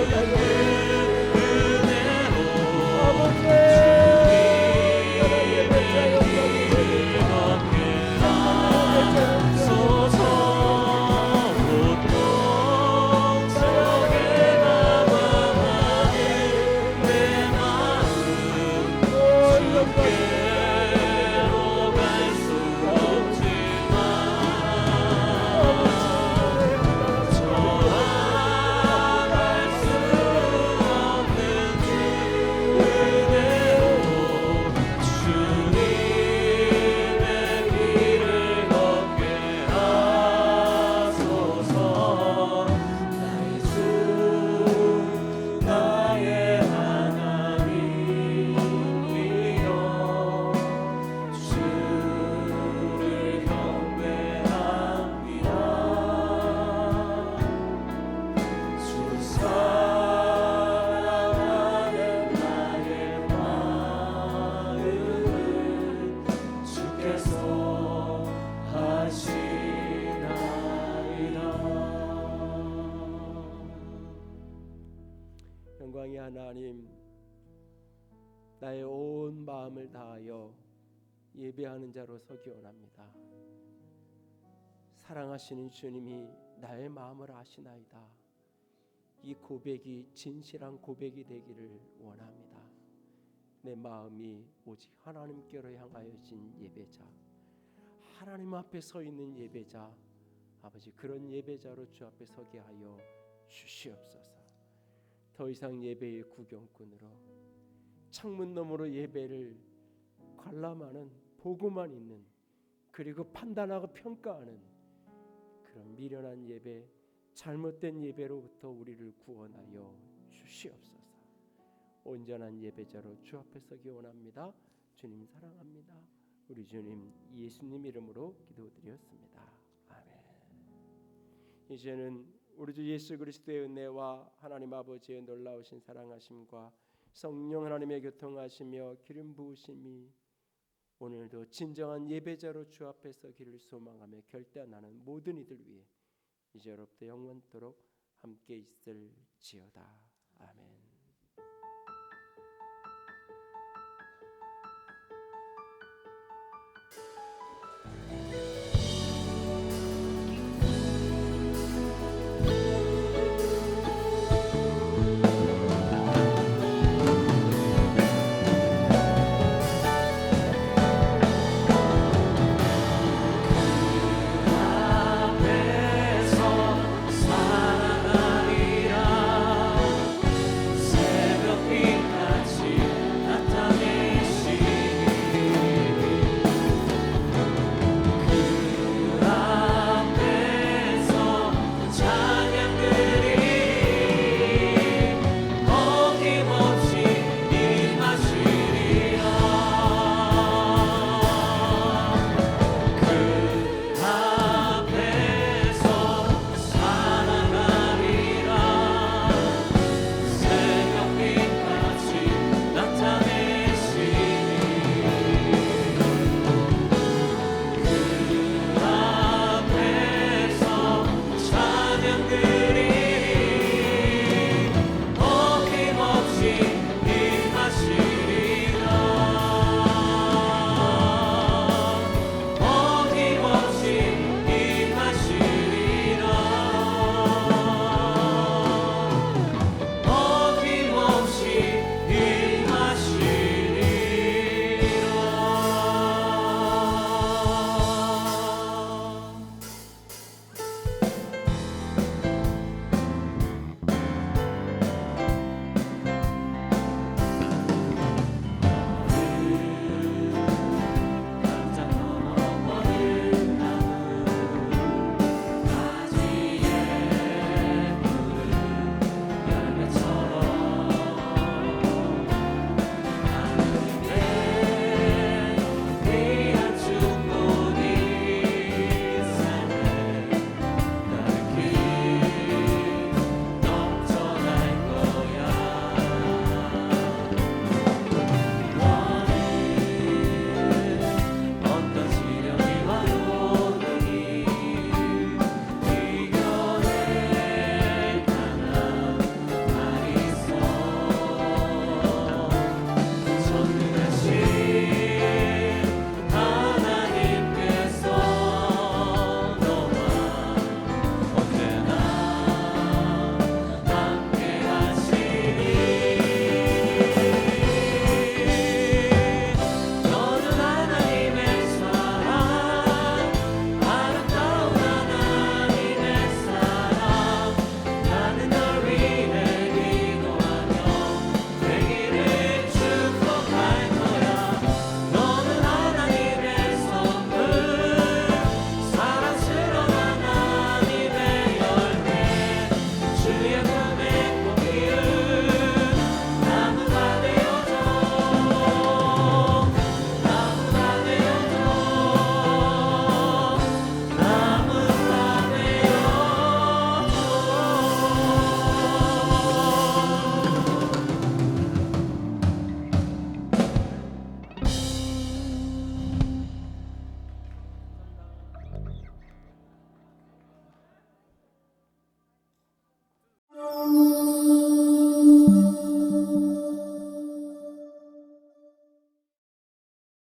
B: 은혜로
A: 영광의 하나님, 나의 온 마음을 다하여 예배하는 자로 서기 원합니다. 사랑하시는 주님이 나의 마음을 아시나이다. 이 고백이 진실한 고백이 되기를 원합니다. 내 마음이 오직 하나님께로 향하여진 예배자, 하나님 앞에 서 있는 예배자, 아버지 그런 예배자로 주 앞에 서게 하여 주시옵소서. 더 이상 예배의 구경꾼으로 창문 너머로 예배를 관람하는, 보고만 있는, 그리고 판단하고 평가하는 그런 미련한 예배, 잘못된 예배로부터 우리를 구원하여 주시옵소서. 온전한 예배자로 주 앞에 서기 원합니다. 주님 사랑합니다. 우리 주님 예수님 이름으로 기도드렸습니다. 아멘. 이제는 우리 주 예수 그리스도의 은혜와 하나님 아버지의 놀라우신 사랑하심과 성령 하나님의 교통하시며 기름 부으심이 오늘도 진정한 예배자로 주 앞에 서기를 소망하며 결단하는 모든 이들 위해 이제로부터 영원토록 함께 있을지어다. 아멘.